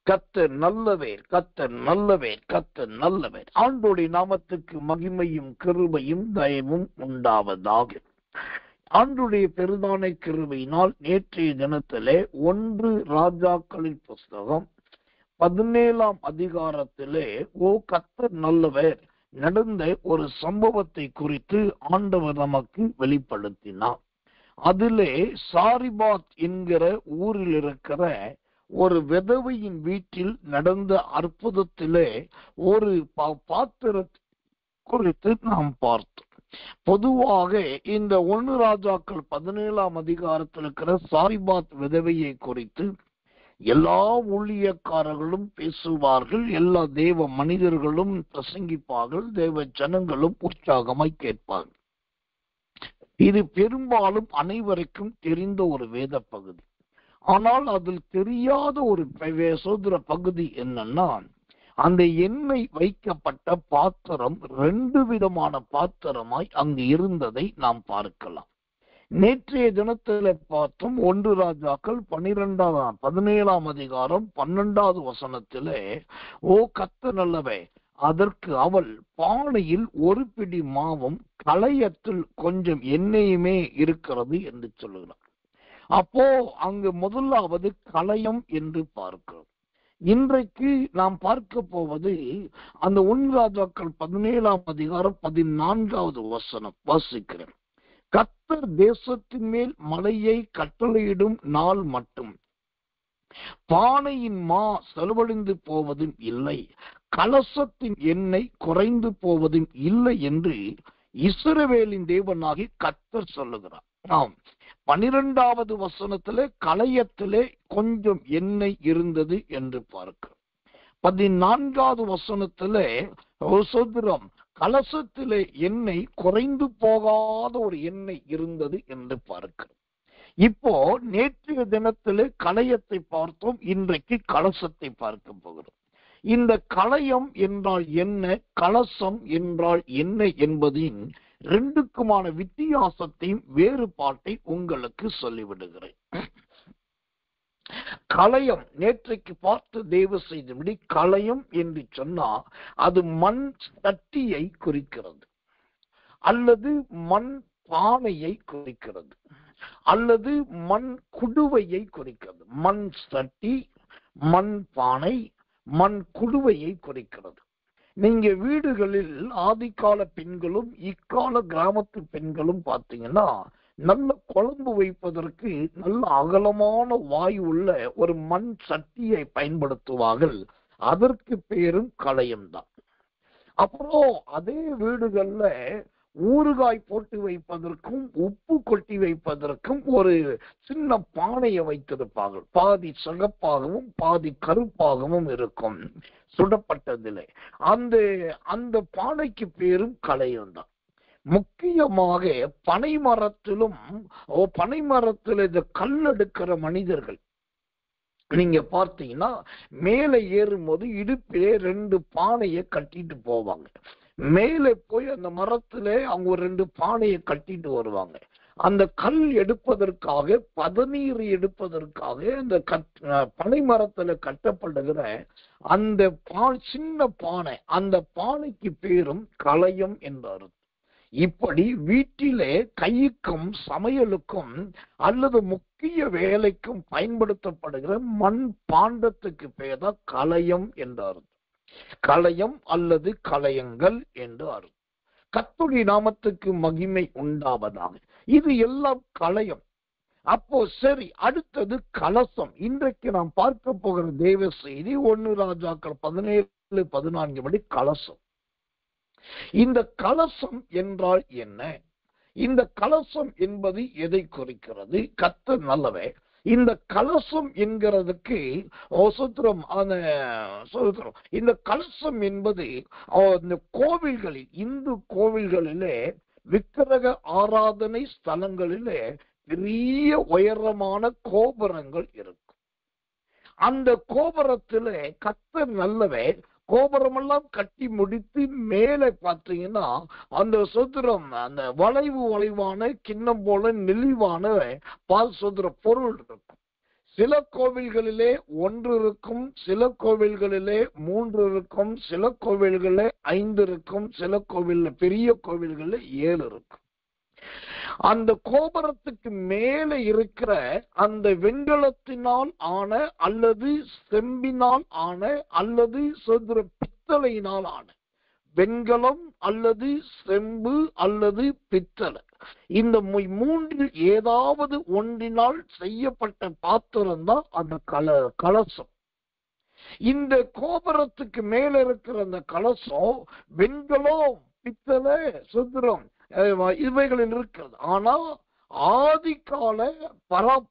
கர்த்தர் நல்லவர், கர்த்தர் நல்லவர், கர்த்தர் நல்லவர். ஆண்டவருடைய நாமத்துக்கு மகிமையும் கிருபையும் தயவும் உண்டாவதாக. ஆண்டவருடைய பெரிதான கிருபையினால் நேற்றைய தினத்திலே 1 ராஜாக்களின் புஸ்தகம் 17ஆம் அதிகாரத்திலே கர்த்தர் நல்லவர் நடந்த ஒரு சம்பவத்தை குறித்து ஆண்டவர் நமக்கு வெளிப்படுத்தினார். அதிலே சாரிபாத் என்கிற ஊரில் இருக்கிற ஒரு விதவையின் வீட்டில் நடந்த அற்புதத்திலே ஒரு பாத்திரத்தை குறித்து நாம் பார்த்தோம். பொதுவாக இந்த 1 ராஜாக்கள் 17ஆம் அதிகாரத்தில் இருக்கிற சாரிபாத் விதவையை குறித்து எல்லா ஊழியக்காரர்களும் பேசுவார்கள், எல்லா தேவ மனிதர்களும் பிரசங்கிப்பார்கள், தேவ ஜனங்களும் உற்சாகமாய் கேட்பார்கள். இது பெரும்பாலும் அனைவருக்கும் தெரிந்த ஒரு வேத பகுதி. ஆனால் அதில் தெரியாத ஒரு சோதர பகுதி என்னன்னா, அந்த எண்ணெய் வைக்கப்பட்ட பாத்திரம் 2 விதமான பாத்திரமாய் அங்கு இருந்ததை நாம் பார்க்கலாம். நேற்றைய தினத்தில் பார்த்தோம் 1 ராஜாக்கள் 17ஆம் அதிகாரம் 12வது வசனத்திலே கர்த்தர் நல்லவர், அதற்கு அவள் பானையில் 1 பிடி மாவும் களையத்தில் கொஞ்சம் எண்ணெயுமே இருக்கிறது என்று சொல்லுகிறார். அப்போ அங்கு முதலாவது களையம் என்று பார்க்கிறோம். இன்றைக்கு நாம் பார்க்க போவது அந்த 1 ராஜாக்கள் 17ஆம் அதிகாரம் 14வது வசனம் வாசிக்கிறேன். கர்த்தர் தேசத்தின் மேல் மழையை கட்டளையிடும் நாள் மட்டும் பானையின் மா செலவழிந்து போவதும் இல்லை, கலசத்தின் எண்ணெய் குறைந்து போவதும் இல்லை என்று இஸ்ரவேலின் தேவனாகி கர்த்தர் சொல்லுகிறார். ஆம், 12வது வசனத்திலே களையத்திலே கொஞ்சம் எண்ணெய் இருந்தது என்று பார்க்கிறோம். 14வது வசனத்திலே சோதரம் கலசத்திலே எண்ணெய் குறைந்து போகாத ஒரு எண்ணெய் இருந்தது என்று பார்க்கிறோம். இப்போ நேற்றைய தினத்திலே களையத்தை பார்த்தோம், இன்றைக்கு கலசத்தை பார்க்க போகிறோம். இந்த களையம் என்றால் என்ன, கலசம் என்றால் என்ன என்பதின் 2க்குமான வித்தியாசத்தையும் வேறுபாட்டை உங்களுக்கு சொல்லிவிடுகிறேன். களையம் நேற்றைக்கு பார்த்து தேவ செய்தபடி களையம் என்று சொன்னா அது மண் சட்டியை குறிக்கிறது, அல்லது மண் பானையை குறிக்கிறது, அல்லது மண் குடுவையை குறிக்கிறது. மண் சட்டி, மண் பானை, மண் குடுவையை குறிக்கிறது. நீங்க வீடுகளில் ஆதிகால பெண்களும் இக்கால கிராமத்து பெண்களும் பார்த்தீங்கன்னா நல்ல குழம்பு வைப்பதற்கு நல்ல அகலமான வாய் உள்ள ஒரு மண் சட்டியை பயன்படுத்துவார்கள். அதற்கு பேரும் களையம்தான். அப்புறம் அதே வீடுகள்ல ஊறுகாய் போட்டு வைப்பதற்கும் உப்பு கொட்டி வைப்பதற்கும் ஒரு சின்ன பானையை வைத்திருப்பார்கள். பாதி சிகப்பாகவும் பாதி கருப்பாகவும் இருக்கும் சுடப்பட்டதிலே. அந்த பானைக்கு பேரும் களையம் தான். முக்கியமாக பனைமரத்திலும் இந்த கல் எடுக்கிற மனிதர்கள் நீங்க பார்த்தீங்கன்னா மேலே ஏறும்போது இடுப்பிலே 2 பானையை கட்டிட்டு போவாங்க. மேலே போய் அந்த மரத்திலே அவங்க 2 பானையை கட்டிட்டு வருவாங்க. அந்த கல் எடுப்பதற்காக, பதநீர் எடுப்பதற்காக அந்த பனை மரத்துல கட்டப்படுகிற அந்த சின்ன பானை, அந்த பானைக்கு பேரும் களையம் என்றார். இப்படி வீட்டிலே கைக்கும் சமையலுக்கும் அல்லது முக்கிய வேலைக்கும் பயன்படுத்தப்படுகிற மண் பாண்டத்துக்கு பேர் தான் களையம் என்றார். களையம் அல்லது களையங்கள் என்று அர்த்தம். கர்த்தருடைய நாமத்துக்கு மகிமை உண்டாவதாக. இது எல்லாம் களையம். அப்போ சரி, அடுத்தது கலசம். இன்றைக்கு நாம் பார்க்க போகிற தேவ செய்தி 1 ராஜாக்கள் 17-14 படி கலசம். இந்த கலசம் என்றால் என்ன? இந்த கலசம் என்பது எதை குறிக்கிறது? கர்த்தர் நல்லவே. இந்த கலசம் என்கிறதுக்கு இந்த கலசம் என்பது இந்த கோவில்களில், இந்து கோவில்களிலே விக்கிரக ஆராதனை ஸ்தலங்களிலே பெரிய உயரமான கோபுரங்கள் இருக்கும். அந்த கோபுரத்திலே கர்த்தர் நல்லவே கோபுரமெல்லாம் கட்டி முடித்து மேலே பார்த்தீங்கன்னா அந்த சுத்திரம், அந்த வளைவான கிண்ணம் போல நெளிவான பால் சுத்திர பொருள் இருக்கும். சில கோவில்களிலே 1 இருக்கும், சில கோவில்களிலே 3 இருக்கும், சில கோவில்களிலே 5 இருக்கும், சில கோவில் பெரிய கோவில்களில் 7 இருக்கும். அந்த கோபுரத்துக்கு மேலே இருக்கிற அந்த வெண்கலத்தினால் ஆன அல்லது செம்பினால் ஆன அல்லது பித்தளையினால் ஆன, வெண்கலம் அல்லது செம்பு அல்லது பித்தளை, இந்த 3 ஏதாவது ஒன்றினால் செய்யப்பட்ட பாத்திரம் தான் அந்த கலசம். இந்த கோபுரத்துக்கு மேல இருக்கிற அந்த கலசம் வெண்கலம், பித்தளை, சுத்திரம் இவைகளில் இருக்கிறது. ஆனா ஆதிகால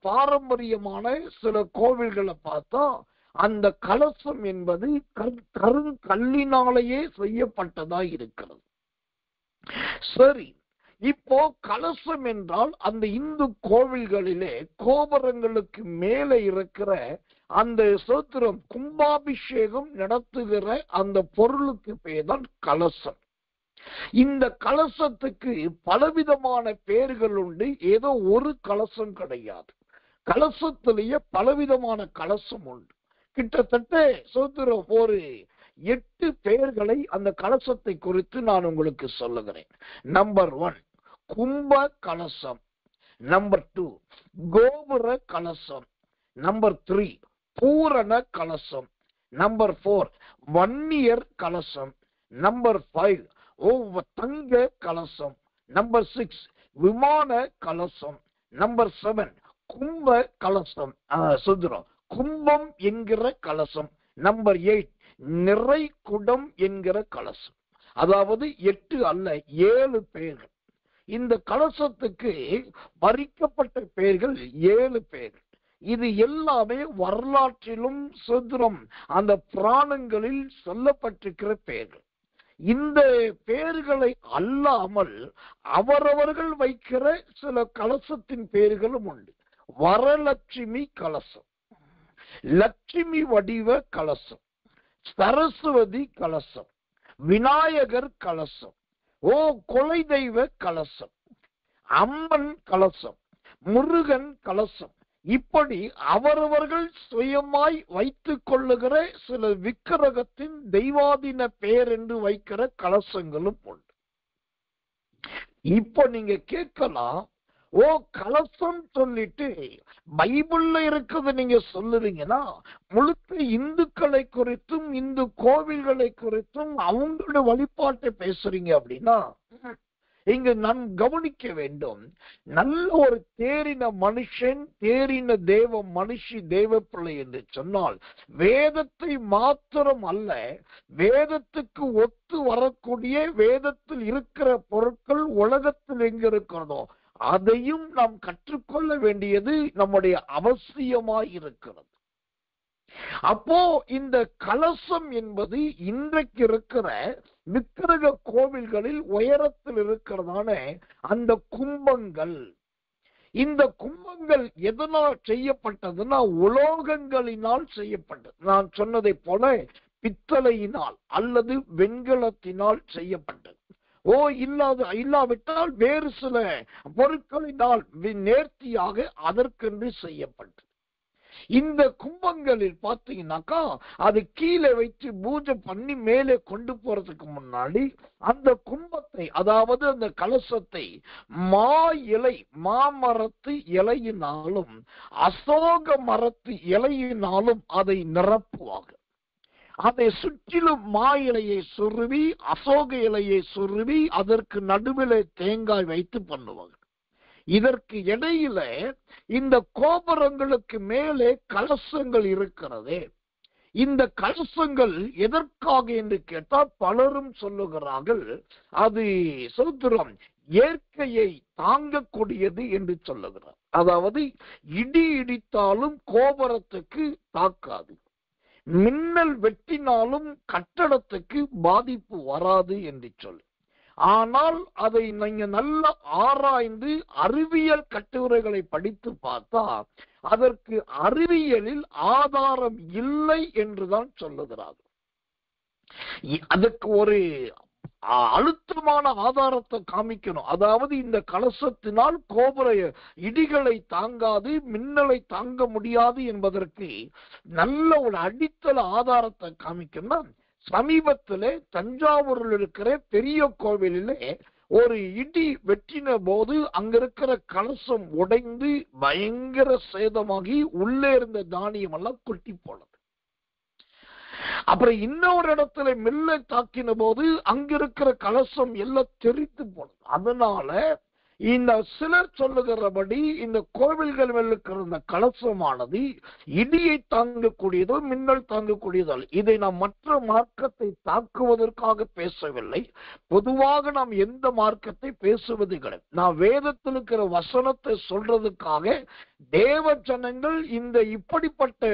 பாரம்பரியமான சில கோவில்களை பார்த்தா அந்த கலசம் என்பது கல்லினாலேயே செய்யப்பட்டதா இருக்கிறது. சரி, இப்போ கலசம் என்றால் அந்த இந்து கோவில்களிலே கோபுரங்களுக்கு மேலே இருக்கிற அந்த சோத்திரம் கும்பாபிஷேகம் நடத்துகிற அந்த பொருளுக்கு பேர் தான் கலசம். இந்த கலசத்துக்கு பலவிதமான பெயர்கள் உண்டு. ஏதோ ஒரு கலசம் கிடையாது. கலசத்திலேயே பலவிதமான கலசம் உண்டு. கிட்டத்தட்ட சோத்திரம் ஒரு 8 பெயர்களை அந்த கலசத்தை குறித்து நான் உங்களுக்கு சொல்லுகிறேன். நம்பர் 1 கும்ப கலசம், நம்பர் 2 கோபுர கலசம், நம்பர் 3 பூரண கலசம், நம்பர் 4 வன்னியர் கலசம், நம்பர் 5 தங்க கலசம், நம்பர் 6 விமான கலசம், நம்பர் 7 கும்ப கலசம், சுந்தரம் கும்பம் என்கிற கலசம், நம்பர் 8 நிறை குடம் என்கிற கலசம். அதாவது 8 அல்ல 7 பெயர்கள். இந்த கலசத்துக்கு வரிக்கப்பட்ட பெயர்கள் 7 பெயர்கள். இது எல்லாமே வரலாற்றிலும் சுந்தரம் அந்த புராணங்களில் சொல்லப்பட்டிருக்கிற பெயர்கள். இந்த பெயர்களை அல்லாமல் அவரவர்கள் வைக்கிற சில கலசத்தின் பெயர்களும் உண்டு. வரலட்சுமி கலசம், லட்சுமி வடிவ கலசம், சரஸ்வதி கலசம், விநாயகர் கலசம், கொலை தெய்வ கலசம், அம்மன் கலசம், முருகன் கலசம். இப்படி அவரவர்கள் சுயமாய் வைத்துக் கொள்ளுகிற சில விக்கிரகத்தின் தெய்வாதீன பெயர் என்று வைக்கிற கலசங்களும் உண்டு. இப்ப நீங்க கேட்கலாம், கலசம் சொல்லிட்டு பைபிள்ல இருக்கிறது நீங்க சொல்லுறீங்கன்னா முழுக்க இந்துக்களை குறித்தும் இந்து கோவில்களை குறித்தும் அவங்களுடைய வழிபாட்டை பேசுறீங்க அப்படின்னா இங்க நான் கவனிக்க வேண்டும். நல்ல ஒரு தேறின மனுஷன், தேறின தேவ மனுஷி, தேவ பிள்ளை என்று சொன்னால் வேதத்தை மாத்திரம் அல்ல, வேதத்துக்கு ஒத்து வரக்கூடிய வேதத்தில் இருக்கிற பொருட்கள் உலகத்தில் எங்க இருக்கிறதோ அதையும் நாம் கற்றுக்கொள்ள வேண்டியது நம்முடைய அவசியமாய் இருக்கிறது. அப்போ இந்த கலசம் என்பது இன்றைக்கு இருக்கிற விக்கிரக கோவில்களில் உயரத்தில் இருக்கிறதான அந்த கும்பங்கள். இந்த கும்பங்கள் எதனால் செய்யப்பட்டதுன்னா உலோகங்களினால் செய்யப்பட்டது. நான் சொன்னதை போல பித்தளையினால் அல்லது வெண்கலத்தினால் செய்யப்பட்டது. இல்லாவிட்டால் வேறு சில பொருட்களினால் நேர்த்தியாக அதற்கென்று செய்யப்பட்டது. இந்த கும்பங்களில் பார்த்தீங்கன்னாக்கா அது கீழே வைத்து பூஜை பண்ணி மேலே கொண்டு போறதுக்கு முன்னாடி அந்த கும்பத்தை, அதாவது அந்த கலசத்தை மாமரத்து இலையினாலும் அசோக மரத்து இலையினாலும் அதை நிரப்புவாங்க. அதை சுற்றிலும் மா இலையை சுருவி அசோக இலையை சுருவி அதற்கு நடுவில் தேங்காய் வைத்து பண்ணுவாங்க. இதற்கு இடையில இந்த கோபுரங்களுக்கு மேலே கலசங்கள் இருக்கிறது. இந்த கலசங்கள் எதற்காக என்று கேட்டால் பலரும் சொல்லுகிறார்கள் அது சமுத்திரம் இயற்கையை தாங்கக்கூடியது என்று சொல்லுகிறார். அதாவது இடி இடித்தாலும் கோபுரத்துக்கு தாக்காது, மின்னல் வெட்டினாலும் கட்டடத்துக்கு பாதிப்பு வராது என்று சொல்லு. ஆனால் அதை நீங்க நல்ல ஆராய்ந்து அறிவியல் கட்டுரைகளை படித்து பார்த்தா அதற்கு அறிவியலில் ஆதாரம் இல்லை என்றுதான் சொல்லுகிறார்கள். அதுக்கு ஒரு அழுத்தமான ஆதாரத்தை காமிக்கணும். அதாவது இந்த கலசத்தினால் கோபுர இடிகளை தாங்காது, மின்னலை தாங்க முடியாது என்பதற்கு நல்ல ஒரு அடித்தள ஆதாரத்தை காமிக்கணும். சமீபத்திலே தஞ்சாவூரில் இருக்கிற பெரிய கோவிலிலே ஒரு இடி வெட்டின போது அங்க இருக்கிற கலசம் உடைந்து பயங்கர சேதமாகி உள்ளே இருந்த தானியம் எல்லாம் கொட்டி போனது. அப்புறம் இன்னொரு இடத்துல மெல்ல தாக்கின போது அங்க இருக்கிற கலசம் எல்லாம் தெரித்து போனது. அதனால இந்த சிலர் சொல்லுகிறபடி இந்த கோவில்கள் இருக்கிற இந்த கலசமானது இடியை தாங்கக்கூடியதோ மின்னல் தாங்கக்கூடியதோ. இதை நாம் மற்ற மார்க்கத்தை தாக்குவதற்காக பேசவில்லை. பொதுவாக நாம் எந்த மார்க்கத்தை பேசுவது கிடையாது. நான் வேதத்தில் இருக்கிற வசனத்தை சொல்றதுக்காக தேவ ஜனங்கள் இந்த இப்படிப்பட்ட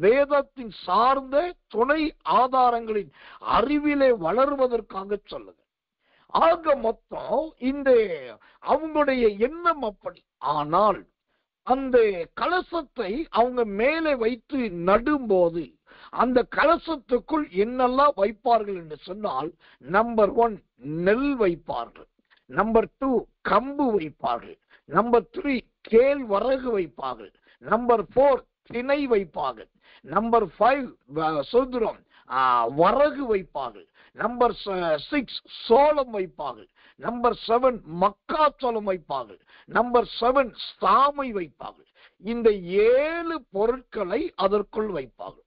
வேதத்தின் சார்ந்த துணை ஆதாரங்களின் அறிவிலே வளருவதற்காக சொல்லுது. ஆக மொத்தம் இந்த அவங்களுடைய எண்ணம் அப்படி. ஆனால் அந்த கலசத்தை அவங்க மேலே வைத்து நடும்போது அந்த கலசத்துக்குள் என்னெல்லாம் வைப்பார்கள் என்று சொன்னால், நம்பர் 1 நெல் வைப்பார்கள், நம்பர் 2 கம்பு வைப்பார்கள், நம்பர் 3 கேழ்வரகு வைப்பார்கள், நம்பர் 4 திணை வைப்பார்கள், நம்பர் 5 சொல்கிறோம் வரகு வைப்பார்கள், நம்பர் 6 சோளம் வைப்பார்கள், நம்பர் 7 மக்காச்சோளம் வைப்பார்கள், நம்பர் 7 சாமை வைப்பார்கள். இந்த 7 பொருட்களை அதற்குள் வைப்பார்கள்.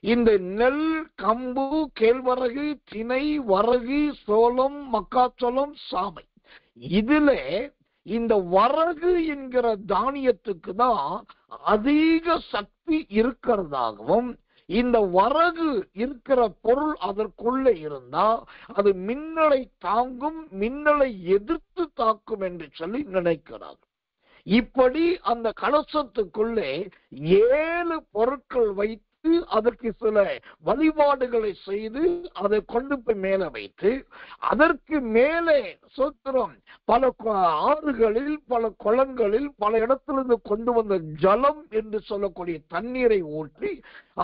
இந்த நெல், கம்பு, கேழ்வரகு, திணை, வரகு, சோளம், மக்காச்சோளம், சாமை. இதுல இந்த வரகு என்கிற தானியத்துக்கு தான் அதிக சக்தி இருக்கிறதாகவும், இந்த வரகு இருக்கிற பொருள் அதற்குள்ளே இருந்தா அது மின்னலை தாங்கும், மின்னலை எதிர்த்து தாக்கும் என்று சொல்லி நினைக்கிறார்கள். இப்படி அந்த கலசத்துக்குள்ளே 7 பொருட்கள் வைத்து அதற்கு சில வழிபாடுகளை செய்து அதை கொண்டு போய் மேல வைத்து, அதற்கு மேலே சொத்திரம் பல ஆறுகளில், பல குளங்களில், பல இடத்திலிருந்து கொண்டு வந்த ஜலம் என்று சொல்லக்கூடிய தண்ணீரை ஊற்றி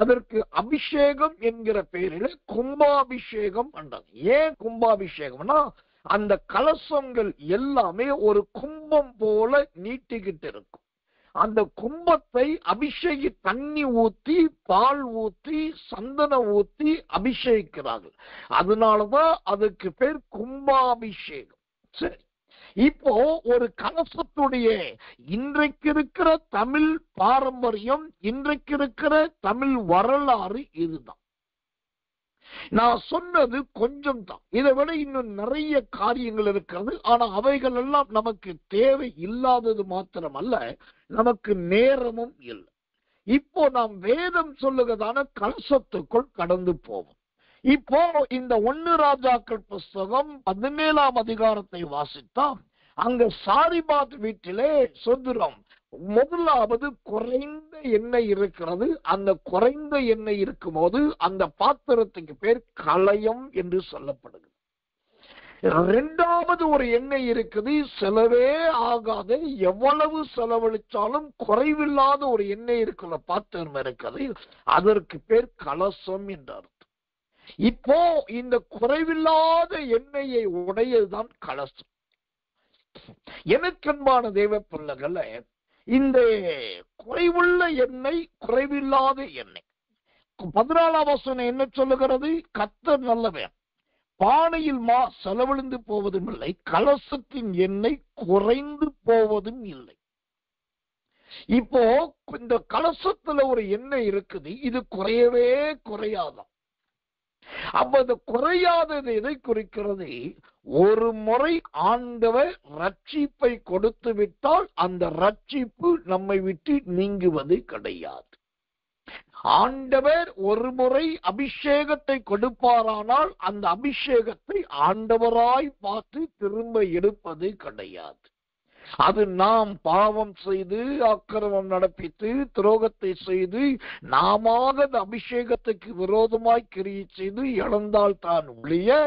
அதற்கு அபிஷேகம் என்கிற பெயரில் கும்பாபிஷேகம் பண்றாங்க. ஏன் கும்பாபிஷேகம்னா, அந்த கலசங்கள் எல்லாமே ஒரு கும்பம் போல நீட்டிக்கிட்டு இருக்கும். அந்த கும்பத்தை அபிஷேகி தண்ணி ஊத்தி, பால் ஊத்தி, சந்தனம் ஊத்தி அபிஷேகிக்கிறார்கள். அதனாலதான் அதுக்கு பேர் கும்பாபிஷேகம். சரி, இப்போ ஒரு கலசத்துடைய இன்றைக்கு இருக்கிற தமிழ் பாரம்பரியம், இன்றைக்கு இருக்கிற தமிழ் வரலாறு இதுதான். நான் சொன்னது கொஞ்சம் தான், இதை விட இன்னும் நிறைய காரியங்கள் இருக்கிறது. ஆனா அவைகள் எல்லாம் நமக்கு தேவை இல்லாதது மாத்திரமல்ல, நமக்கு நேரமும் இல்லை. இப்போ நாம் வேதம் சொல்லுகிறதான கலசத்துக்குள் கடந்து போவோம். இப்போ இந்த 1 ராஜாக்கள் புஸ்தகம் 17ஆம் அதிகாரத்தை வாசித்தா அங்க சாரிபாத் வீட்டிலே சொல்கிறோம், முதலாவது குறைந்த எண்ணெய் இருக்கிறது. அந்த குறைந்த எண்ணெய் இருக்கும் போது அந்த பாத்திரத்துக்கு பேர் கலயம் என்று சொல்லப்படுகிறது. 2வது ஒரு எண்ணெய் இருக்குது, செலவே ஆகாத, எவ்வளவு செலவழிச்சாலும் குறைவில்லாத ஒரு எண்ணெய் இருக்கிற பாத்திரம் இருக்குது, அதற்கு பேர் கலசம் என்று அர்த்தம். இப்போ இந்த குறைவில்லாத எண்ணெயை உடையதுதான் கலசம். எனக்கன்பான தேவ பிள்ளைகளை, இந்த குறைவுள்ள எண்ணெய், குறைவில்லாத எண்ணெய், 14ஆம் வசனம் என்ன சொல்லுகிறது? கர்த்தர் நல்லவர், பானையில் மா செலவழிந்து போவதும் இல்லை, கலசத்தின் எண்ணெய் குறைந்து போவதும் இல்லை. இப்போ இந்த கலசத்துல ஒரு எண்ணெய் இருக்குது, இது குறையவே குறையாதான். அப்ப இந்த குறையாதது எதை குறிக்கிறது? ஒரு முறை ஆண்டவர் ரட்சிப்பை கொடுத்து விட்டால் அந்த ரட்சிப்பு நம்மை விட்டு நீங்குவது கிடையாது. ஆண்டவர் ஒரு முறை அபிஷேகத்தை கொடுப்பாரானால் அந்த அபிஷேகத்தை ஆண்டவராய் பார்த்து திரும்ப எடுப்பது கிடையாது. அது நாம் பாவம் செய்து, அக்கிரமம் நடப்பித்து, துரோகத்தை செய்து, நாம அந்த அபிஷேகத்துக்கு விரோதமாய் கிரியை செய்து இழந்தால் தான் ஒழிய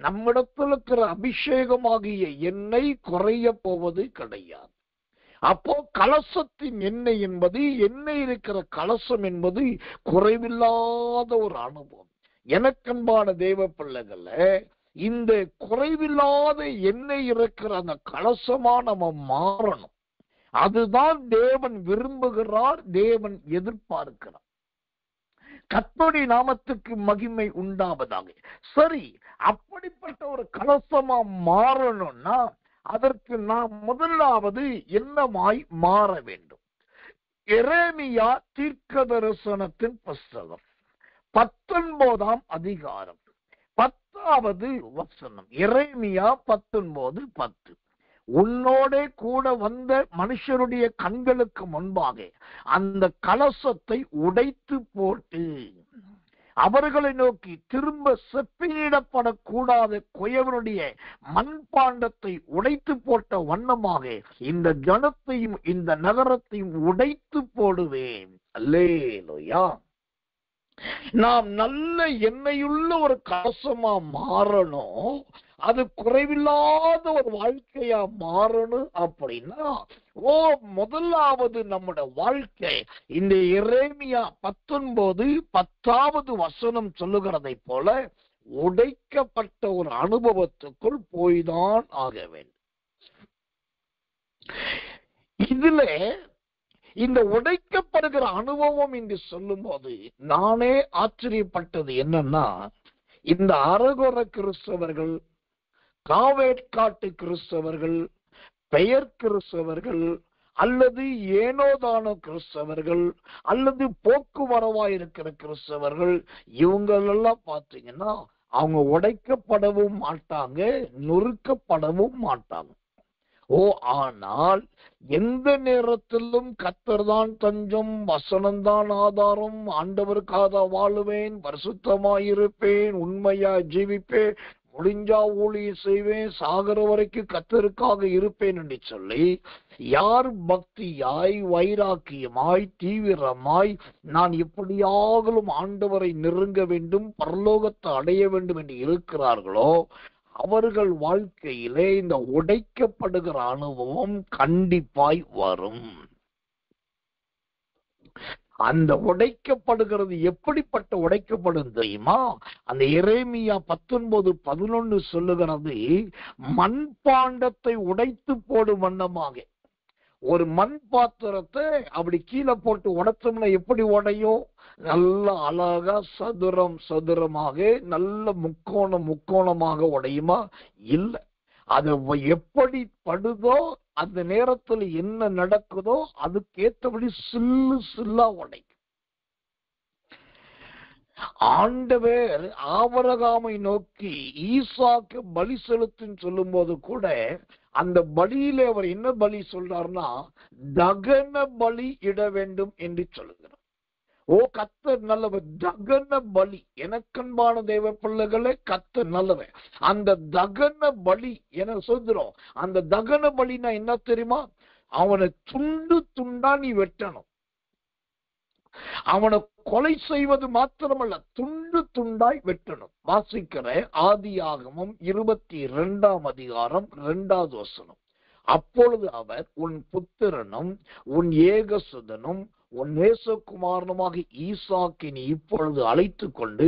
நம்மிடத்தில் இருக்கிற அபிஷேகமாகிய எண்ணெய் குறைய போவது கிடையாது. அப்போ கலசத்தின் எண்ணெய் என்பது, எண்ணெய் இருக்கிற கலசம் என்பது குறைவில்லாத ஒரு அனுபவம். எனக்கன்பான தேவ பிள்ளைகள, இந்த குறைவில்லாத எண்ணெய் இருக்கிற அந்த கலசமா நம்ம மாறணும். அதுதான் தேவன் விரும்புகிறார், தேவன் எதிர்பார்க்கிறார். கர்த்தருடைய நாமத்துக்கு மகிமை உண்டாவதாக. சரி, அப்படிப்பட்ட ஒரு கலசமா மாறணும்னா அதற்கு நாம் முதலாவது என்னமாய் மாற வேண்டும்? எரேமியா தீர்க்கதரிசனத்தின் புஸ்தகம் 19ஆம் அதிகாரம் 10வது வசனம். எரேமியா 19:10. உன்னோட கூட வந்த மனுஷருடைய கண்களுக்கு முன்பாக அந்த கலசத்தை உடைத்து போட்டு அவர்களை நோக்கி திரும்ப செப்பனிடப்படக்கூடாத குயவனுடைய மண்பாண்டத்தை உடைத்து போட்ட வண்ணமாக இந்த ஜனத்தையும் இந்த நகரத்தையும் உடைத்து போடுவேன். அல்லேலூயா. நாம் நல்ல எண்ணெயுள்ள ஒரு கலசமா மாறணும், அது குறைவில்லாத ஒரு வாழ்க்கையா மாறணும். அப்படின்னா முதலாவது நம்முடைய வாழ்க்கை இந்த எரேமியா 19:10வது வசனம் சொல்லுகிறதை போல உடைக்கப்பட்ட ஒரு அனுபவத்துக்குள் போய்தான் ஆக வேண்டும். இதுல இந்த உடைக்கப்படுகிற அனுபவம் என்று சொல்லும் போது நானே ஆச்சரியப்பட்டது என்னன்னா, இந்த அரகுர கிறிஸ்தவர்கள், காவேட்காட்டு கிறிஸ்தவர்கள், பெயர் கிறிஸ்தவர்கள், அல்லது ஏனோதானோ கிறிஸ்தவர்கள், அல்லது போக்குவரவாயிருக்கிற கிறிஸ்தவர்கள், இவங்களெல்லாம் பார்த்தீங்கன்னா அவங்க உடைக்கப்படவும் மாட்டாங்க, நொறுக்கப்படவும் மாட்டாங்க. ஆனால் எந்த நேரத்திலும் கர்த்தர்தான் தஞ்சம், வசனம்தான் ஆதாரம், ஆண்டவருக்காக வாழுவேன், பரிசுத்தமாயிருப்பேன், உண்மையா ஜீவிப்பேன், முடிஞ்சா ஊழியம் செய்வேன், சாகர வரைக்கும் கர்த்தருக்காக இருப்பேன் என்று சொல்லி யார் பக்தியாய், வைராக்கியமாய், தீவிரமாய் நான் எப்படியாகலும் ஆண்டவரை நெருங்க வேண்டும், பரலோகத்தை அடைய வேண்டும் என்று இருக்கிறார்களோ அவர்கள் வாழ்க்கையிலே இந்த உடைக்கப்படுகிற அனுபவம் கண்டிப்பாய் வரும். அந்த உடைக்கப்படுகிறது எப்படிப்பட்ட உடைக்கப்படும் தெரியுமா? அந்த எரேமியா 19:11 சொல்லுகிறது, மண்பாண்டத்தை உடைத்து போடும் வண்ணமாக. ஒரு மண் பாத்திரத்தை அப்படி கீழே போட்டு உடைச்சோம்னா எப்படி உடையும்? நல்ல அழகா சதுரமாக நல்ல முக்கோணமாக உடையுமா? இல்லை. அது எப்படி படுதோ அந்த நேரத்தில் என்ன நடக்குதோ அதுக்கேற்றபடி சில்லா உடைக்கும். ஆண்டவர் ஆபிரகாமை நோக்கி ஈசாக்கு பலி செலுத்துன்னு சொல்லும் போது கூட அந்த பலியிலே அவர் என்ன பலி சொல்றாருன்னா தகன பலி இட வேண்டும் என்று சொல்லுகிறார். கர்த்தர் நல்லவர், தகன பலி. எனக்கன்பான தேவ பிள்ளைகளே, கர்த்தர் நல்லவர். அந்த தகன பலி என சொல்றோம். அந்த தகன பலினா என்ன தெரியுமா? அவனை துண்டு துண்டா நீ வெட்டணும். அவனை கொலை செய்வது மாத்திரமல்ல, துண்டு துண்டாய் வெட்டணும். வாசிக்கிற ஆதியாகமம் 22ஆம் அதிகாரம் 2வது வசனம். அப்பொழுது அவர் உன் புத்திரனும் உன் ஏகசுதனும் உன் நேசகுமாரனுமாக ஈசாக்கினை இப்பொழுது அழைத்து கொண்டு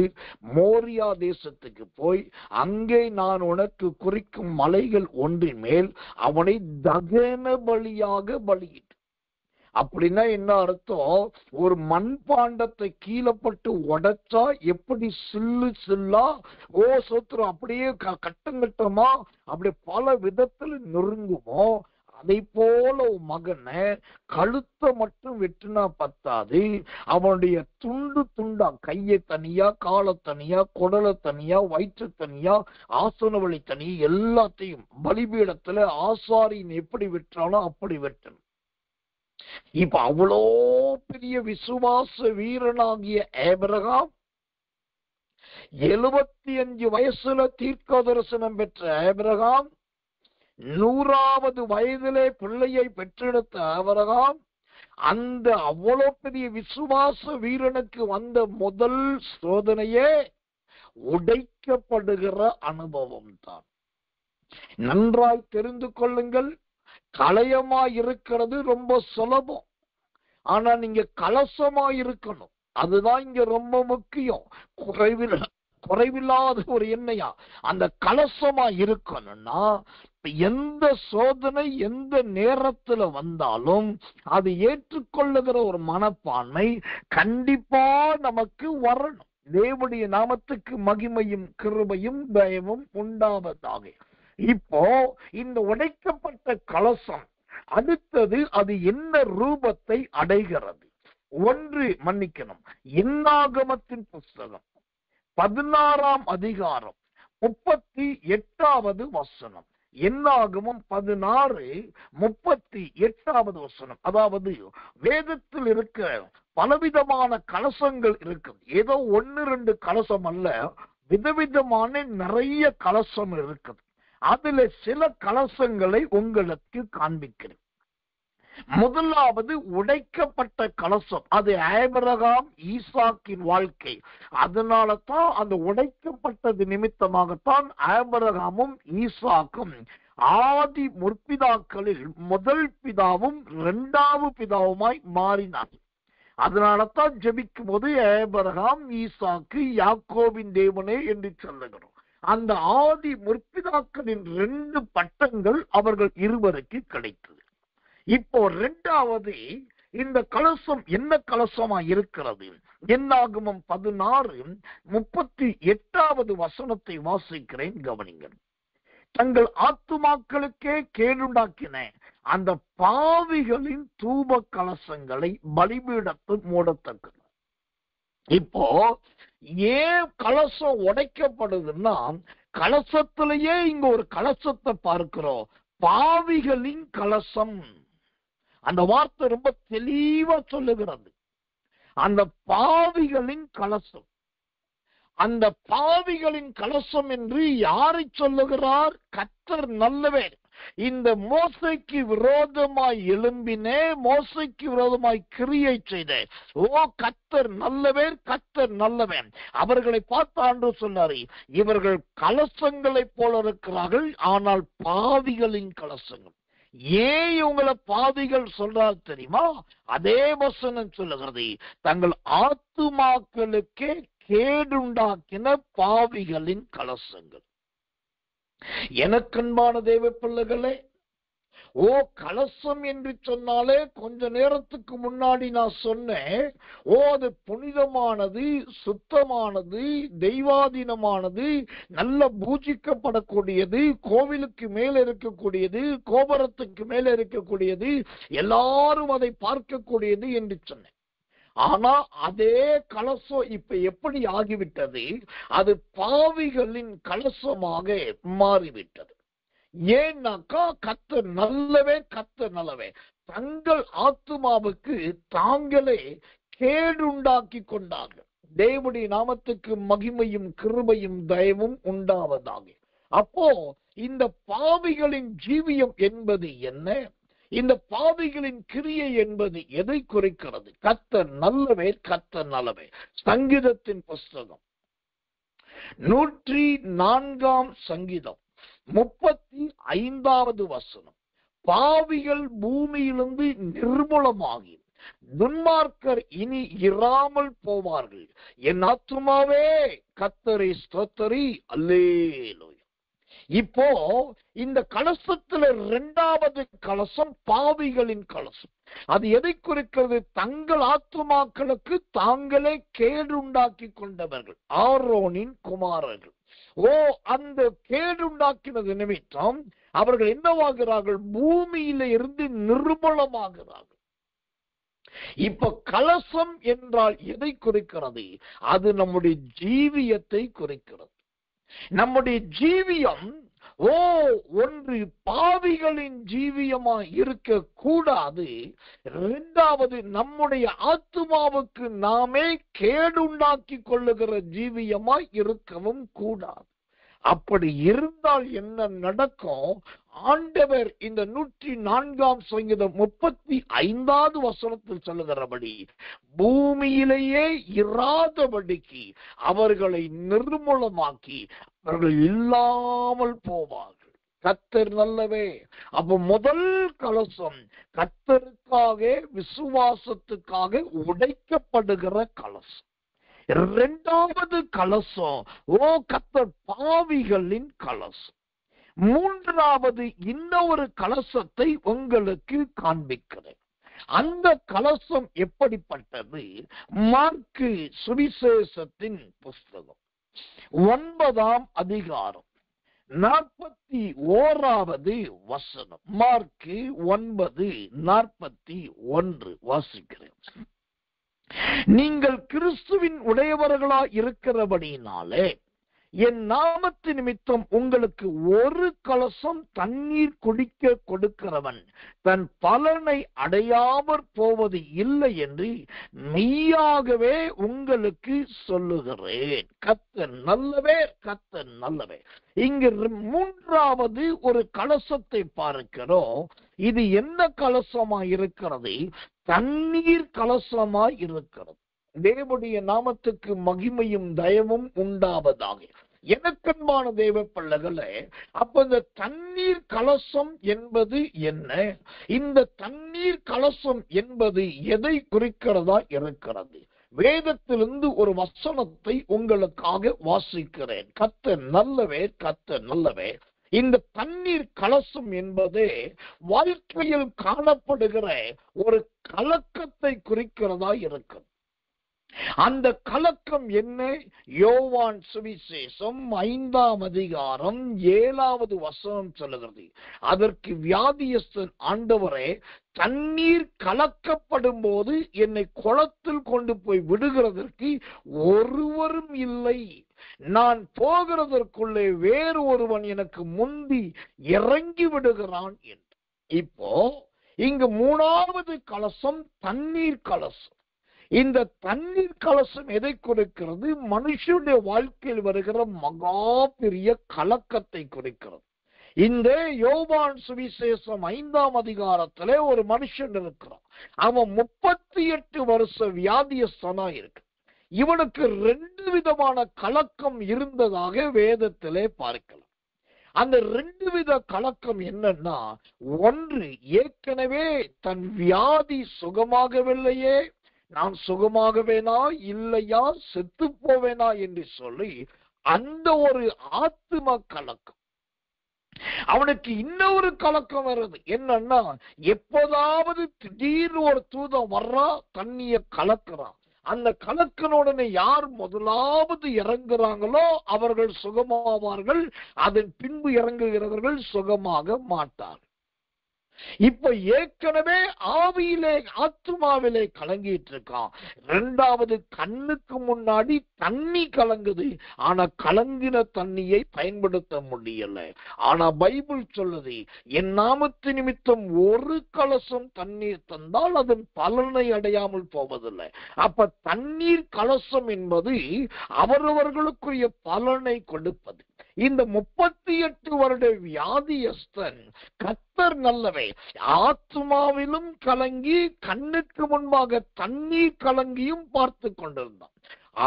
மோரியா தேசத்துக்கு போய் அங்கே நான் உனக்கு குறிக்கும் மலைகள் ஒன்றின் மேல் அவனை தகன பலியாக பலியிட்டு. அப்படின்னா என்ன அர்த்தம்? ஒரு மண்பாண்டத்தை கீழே பட்டு உடைச்சா எப்படி சில்லா சோத்திரம் அப்படியே கட்டங்கட்டமா அப்படி பல விதத்துல நொறுங்குமோ, அதை போல மகனை கழுத்தை மட்டும் வெட்டினா பத்தாது, அவனுடைய துண்டு துண்டா கையை தனியா, காலை தனியா, குடலை தனியா, வயிற்று தனியா, ஆசன வழி தனியா, எல்லாத்தையும் பலிபீடத்துல ஆசாரியின் எப்படி வெற்றானோ அப்படி வெட்டணும். இப்ப அவ்வளோ பெரிய விசுவாச வீரனாகிய ஆபிரகாம் 75 வயசுல தீர்க்க தரிசனம் பெற்ற ஆபிரகாம், 100வது வயதிலே பிள்ளையை பெற்றெடுத்த ஆபிரகாம், அந்த அவ்வளோ பெரிய விசுவாச வீரனுக்கு வந்த முதல் சோதனையே உடைக்கப்படுகிற அனுபவம் தான். நன்றாய் தெரிந்து கொள்ளுங்கள், கலயமா இருக்கிறது ரொம்ப சுலபம். ஆனா நீங்க கலசமா இருக்கணும், அதுதான் இங்க ரொம்ப முக்கியம். குறைவில்லாத ஒரு எண்ணெயா அந்த கலசமா இருக்கணும்னா எந்த சோதனை எந்த நேரத்துல வந்தாலும் அது ஏற்றுக்கொள்ளுகிற ஒரு மனப்பான்மை கண்டிப்பா நமக்கு வரணும். தேவனுடைய நாமத்துக்கு மகிமையும் கிருபையும் தயவும் உண்டாவதாக. இப்போ இந்த உடைக்கப்பட்ட கலசம் அடுத்தது அது என்ன ரூபத்தை அடைகிறது? ஒன்று, மன்னிக்கணும், என்னாகமத்தின் புஸ்தகம் 16ஆம் அதிகாரம் 38வது வசனம். என்னாகமம் 16:38வது வசனம். அதாவது வேதத்தில் இருக்க பலவிதமான கலசங்கள் இருக்குது. ஏதோ 1-2 கலசம் அல்ல, விதவிதமான நிறைய கலசம் இருக்குது. அதுல சில கலசங்களை உங்களுக்கு காண்பிக்கிறேன். முதலாவது உடைக்கப்பட்ட கலசம். அது ஆபிரகாம் ஈசாக்கின் வாழ்க்கை. அதனால தான் அந்த உடைக்கப்பட்டது நிமித்தமாகத்தான் ஆபிரகாமும் ஈசாக்கும் ஆதி முற்பிதாக்களில் முதல் பிதாவும் 2வது பிதாவுமாய் மாறினார். அதனால தான் ஜெபிக்கும் போது ஆபிரகாம் ஈசாக்கு யாக்கோபின் தேவனே என்று சொல்லுகிறோம். அந்த ஆதி முற்பிதாக்களின் 2 பட்டங்கள் அவர்கள் இருவருக்கு கிடைத்தது. இப்போ 2வது, இந்த கலசம் என்ன கலசமா இருக்கிறது? என்னாகமம் 16:38வது வசனத்தை வாசிக்கிறேன், கவனிங்கள். தங்கள் ஆத்துமாக்களுக்கே கேடுண்டாக்கின அந்த பாவிகளின் தூப கலசங்களை பலிபீடத்தில் மூடத்தக்கது. இப்போ ஏன் கலசம் உடைக்கப்படுதுன்னா, கலசத்திலேயே இங்க ஒரு கலசத்தை பார்க்கிறோம், பாவிகளின் கலசம். அந்த வார்த்தை ரொம்ப தெளிவா சொல்லுகிறது, அந்த பாவிகளின் கலசம். அந்த பாவிகளின் கலசம் என்று யாரை சொல்லுகிறார்? கர்த்தர் நல்லவர். இந்த மோசைக்கு விரோதமாய் எழும்பினே, மோசைக்கு விரோதமாய் கிரியை செய்த ஓ கர்த்தர் நல்லவர், கர்த்தர் நல்லவன். அவர்களை பார்த்து ஆண்டவர் சொன்னாரு, இவர்கள் கலசங்களை போல இருக்கிறார்கள், ஆனால் பாவிகளின் கலசங்கள். ஏன் இவங்களை பாவிகள் சொல்றாரு தெரியுமா? அதே வசனம் சொல்லுகிறது, தங்கள் ஆத்துமாக்களுக்கே கேடுண்டாக்கின பாவிகளின் கலசங்கள். எனக்கன்பான தேவ பிள்ளைகளே, ஓ கலசம் என்று சொன்னாலே கொஞ்ச நேரத்துக்கு முன்னாடி நான் சொன்னேன், ஓ அது புனிதமானது, சுத்தமானது, தெய்வாதீனமானது, நல்ல பூஜிக்கப்படக்கூடியது, கோவிலுக்கு மேல இருக்கக்கூடியது, கோபுரத்துக்கு மேல இருக்கக்கூடியது, எல்லாரும் அதை பார்க்கக்கூடியது என்று சொன்னேன். ஆனா அதே கலசம் இப்ப எப்படி ஆகிவிட்டது? அது பாவிகளின் கலசமாக மாறிவிட்டது. ஏன்னாக்கா கர்த்தர் நல்லவே, கர்த்தர் நல்லவே. தங்கள் ஆத்துமாவுக்கு தாங்களே கேடுண்டாக்கி கொண்டார்கள். தேவனுடைய நாமத்துக்கு மகிமையும் கிருபையும் தயவும் உண்டாவதாக. அப்போ இந்த பாவிகளின் ஜீவியம் என்பது என்ன? இந்த பாவிகளின் கிரியை என்பது எதை குறிக்கிறது? கர்த்தர் நல்லவே, கர்த்தர் நல்லவே. சங்கீதத்தின் புஸ்தகம் 104ஆம் சங்கீதம் 35வது வசனம். பாவிகள் பூமியிலிருந்து நிர்மூலமாகி துன்மார்க்கர் இனி இராமல் போவார்கள். என் ஆத்துமாவே கர்த்தரை ஸ்தோத்திரி, அல்லேலூயா. இப்போ இந்த கலசத்துல 2வது கலசம் பாவிகளின் கலசம். அது எதை குறிக்கிறது? தங்கள் ஆத்துமாக்களுக்கு தாங்களே கேடுண்டாக்கி கொண்டவர்கள், ஆரோனின் குமாரர்கள். ஓ அந்த கேடுண்டாக்கினது நிமித்தம் அவர்கள் என்னவாகிறார்கள்? பூமியில இருந்து நிர்மூலமாகிறார்கள். இப்ப கலசம் என்றால் எதை குறிக்கிறது? அது நம்முடைய ஜீவியத்தை குறிக்கிறது. நம்முடைய ஜீவியம் ஒன்று பாவிகளின் ஜீவியமா இருக்க கூடாது. 2வது நம்முடைய ஆத்துமாவுக்கு நாமே கேடுண்டாக்கி கொள்ளுகிற ஜீவியமாய் இருக்கவும் கூடாது. அப்படி இருந்தால் என்ன நடக்கும்? ஆண்டவர் இந்த 104ஆம் சங்கீதம் 35வது வசனத்தில் சொல்லுகிறபடி பூமியிலேயே இராதபடிக்கு அவர்களை நிர்மூலமாக்கி அவர்கள் இல்லாமல் போவார்கள். கர்த்தர் நல்லவே. அப்ப முதல் கலசம் கர்த்தருக்காக, விசுவாசத்துக்காக உடைக்கப்படுகிற கலசம். இரண்டாவது கலசம், ஓ கர்த்தர், பாவிகளின் கலசம். மூன்றாவது இன்னொரு கலசத்தை உங்களுக்கு காண்பிக்கிறேன். அந்த கலசம் எப்படிப்பட்டது? மார்க்கு சுவிசேஷத்தின் புஸ்தகம் 9ஆம் அதிகாரம் 41வது வசனம். மார்க்கு 9:41 வாசிக்கிறேன். நீங்கள் கிறிஸ்துவின் உடையவர்களா இருக்கிறபடியினாலே என் நாமத்து நிமித்தம் உங்களுக்கு ஒரு கலசம் தண்ணீர் குடிக்க கொடுக்கிறவன் தன் பலனை அடையாமற் போவது இல்லை என்று மெய்யாகவே உங்களுக்கு சொல்லுகிறேன். கர்த்தர் நல்லவே, கர்த்தர் நல்லவே. இங்கு மூன்றாவது ஒரு கலசத்தை பார்க்கிறோம். இது என்ன கலசமாய் இருக்கிறது? தண்ணீர் கலசமாய் இருக்கிறது. தேவனுடைய நாமத்துக்கு மகிமையும் தயவும் உண்டாவதாக. எனக்கன்பான தேவ பிள்ளைகளே, அப்ப இந்த தண்ணீர் கலசம் என்பது என்ன? இந்த தண்ணீர் கலசம் என்பது எதை குறிக்கிறதா இருக்கிறது? வேதத்திலிருந்து ஒரு வசனத்தை உங்களுக்காக வாசிக்கிறேன். கர்த்தர் நல்லவே, கர்த்தர் நல்லவே. இந்த தண்ணீர் கலசம் என்பதே வாழ்க்கையில் காணப்படுகிற ஒரு கலக்கத்தை குறிக்கிறதா இருக்கிறது. அந்த கலக்கம் என்ன? யோவான் சுவிசேஷம் 5ஆம் அதிகாரம் 7வது வசனம் சொல்லுகிறது. அதற்கு வியாதியஸ்தன், ஆண்டவரே, தண்ணீர் கலக்கப்படும் போது என்னை குளத்தில் கொண்டு போய் விடுகிறதற்கு ஒருவரும் இல்லை. நான் போகிறதற்குள்ளே வேறு ஒருவன் எனக்கு முந்தி இறங்கி விடுகிறான் என்று. இப்போ இங்கு மூணாவது கலசம் தண்ணீர் கலசம். இந்த தண்ணீர் கலசம் எதை குறிக்கிறது? மனுஷனுடைய வாழ்க்கையில் வருகிற மகா பெரிய கலக்கத்தை குறிக்கிறது. இந்த யோவான் சுவிசேஷம் 5ஆம் அதிகாரத்திலே ஒரு மனுஷன் இருக்கிறான். அவன் 38 வருஷ வியாதியஸ்தனா இருக்கு. இவனுக்கு 2 விதமான கலக்கம் இருந்ததாக வேதத்திலே பார்க்கலாம். அந்த 2 வித கலக்கம் என்னன்னா, ஒன்று, ஏற்கனவே தன் வியாதி சுகமாகவில்லையே, நான் சுகமாகவேனா இல்லையா, செத்து போவேனா என்று சொல்லி அந்த ஒரு ஆத்ம கலக்கம். அவனுக்கு இன்னொரு கலக்கம் வருது. என்னன்னா, எப்போதாவது திடீர்னு ஒரு தூதன் வர்றா, தண்ணிய கலக்குறான். அந்த கலக்கனுடனே யார் முதலாவது இறங்குறாங்களோ அவர்கள் சுகமாவார்கள். அதன் பின்பு இறங்குகிறவர்கள் சுகமாக மாட்டார்கள். இப்ப ஏற்கனவே ஆவியிலே ஆத்மாவிலே கலங்கிட்டு இருக்கான். இரண்டாவது, கண்ணுக்கு முன்னாடி தண்ணி கலங்குது. ஆனா கலங்கின தண்ணியை பயன்படுத்த முடியல. ஆனா பைபிள் சொல்லுது, என் நாமத்து நிமித்தம் ஒரு கலசம் தண்ணீர் தந்தால் அதன் பலனை அடையாமல் போவதில்லை. அப்ப தண்ணீர் கலசம் என்பது அவரவர்களுக்குரிய பலனை கொடுப்பது. இந்த 38 வருட வியாதியஸ்தன் கர்த்தர் நல்லவே, ஆத்மாவிலும் கலங்கி கண்ணுக்கு முன்பாக தண்ணீர் கலங்கியும் பார்த்து கொண்டிருந்தான்.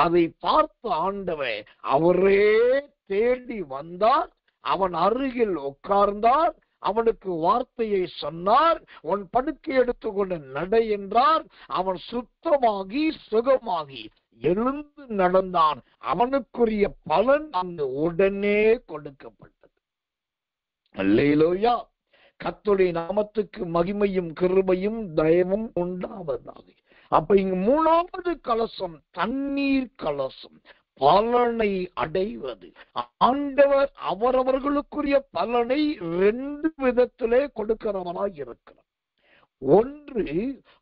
அதை பார்த்த ஆண்டவர் அவரே தேடி வந்தார். அவன் அருகில் உட்கார்ந்தார். அவனுக்கு வார்த்தையை சொன்னார். உன் படுக்கை எடுத்துக்கொண்டு நட என்றார். அவன் சுத்தமாகி சுகமாகி எழுந்து நடந்தான். அவனுக்குரிய பலன் அங்கு உடனே கொடுக்கப்பட்டது. அல்லேலூயா. கர்த்தருடைய நாமத்துக்கு மகிமையும் கிருபையும் தயவும் உண்டாவதாக. அப்ப இங்கு மூணாவது கலசம் தண்ணீர் கலசம், பலனை அடைவது. ஆண்டவர் அவரவர்களுக்குரிய பலனை 2 விதத்திலே கொடுக்கிறவராய் இருக்கிறார். ஒன்று,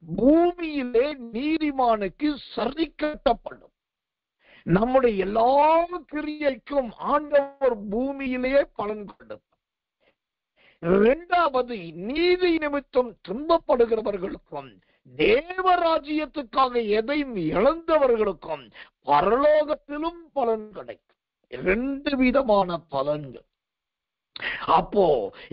பூமியிலே நீதிமானுக்கு சரி கட்டப்படும். நம்முடைய எல்லா கிரியைக்கும் ஆண்டவர் பூமியிலேயே பலன் கொடுப்பார். இரண்டாவது, நீதி நிமித்தம் துன்பப்படுகிறவர்களுக்கும் தேவராஜ்யத்துக்காக எதையும் இழந்தவர்களுக்கும் பரலோகத்திலும் பலன் கிடைக்கும். 2 விதமான பலன்கள். அப்போ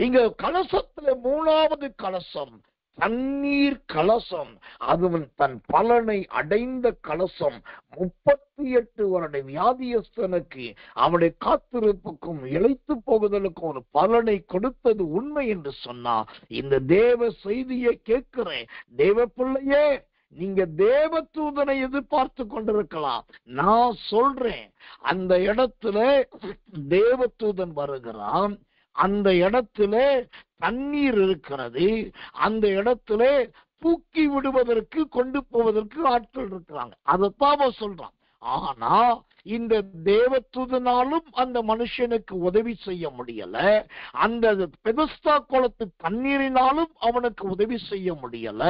இங்க கலசத்துல மூணாவது கலசம் தண்ணீர் கலசம். அதுவும் தன் பலனை அடைந்த கலசம். 38 வருட வியாதியஸ்தனுக்கு அவனுடைய காத்திருப்புக்கும் இளைத்து போகுதலுக்கும் ஒரு பலனை கொடுத்தது உண்மை என்று சொன்னா, இந்த தேவ செய்தியை கேட்கிறேன் தேவ பிள்ளையே, நீங்க தேவதூதனை எதிர்பார்த்து கொண்டிருக்கலாம். நான் சொல்றேன், அந்த இடத்துல தேவதூதன் வருகிறான், அந்த இடத்துல தண்ணீர் இருக்கிறது, அந்த இடத்துல தூக்கி விடுவதற்கு கொண்டு போவதற்கு ஆட்கள் இருக்கிறாங்க. அதைத்தான் சொல்றான். ஆனா இந்த தேவதூதனாலும் அந்த மனுஷனுக்கு உதவி செய்ய முடியல, அந்த பெதஸ்தா குளத்து தண்ணீரினாலும் அவனுக்கு உதவி செய்ய முடியல.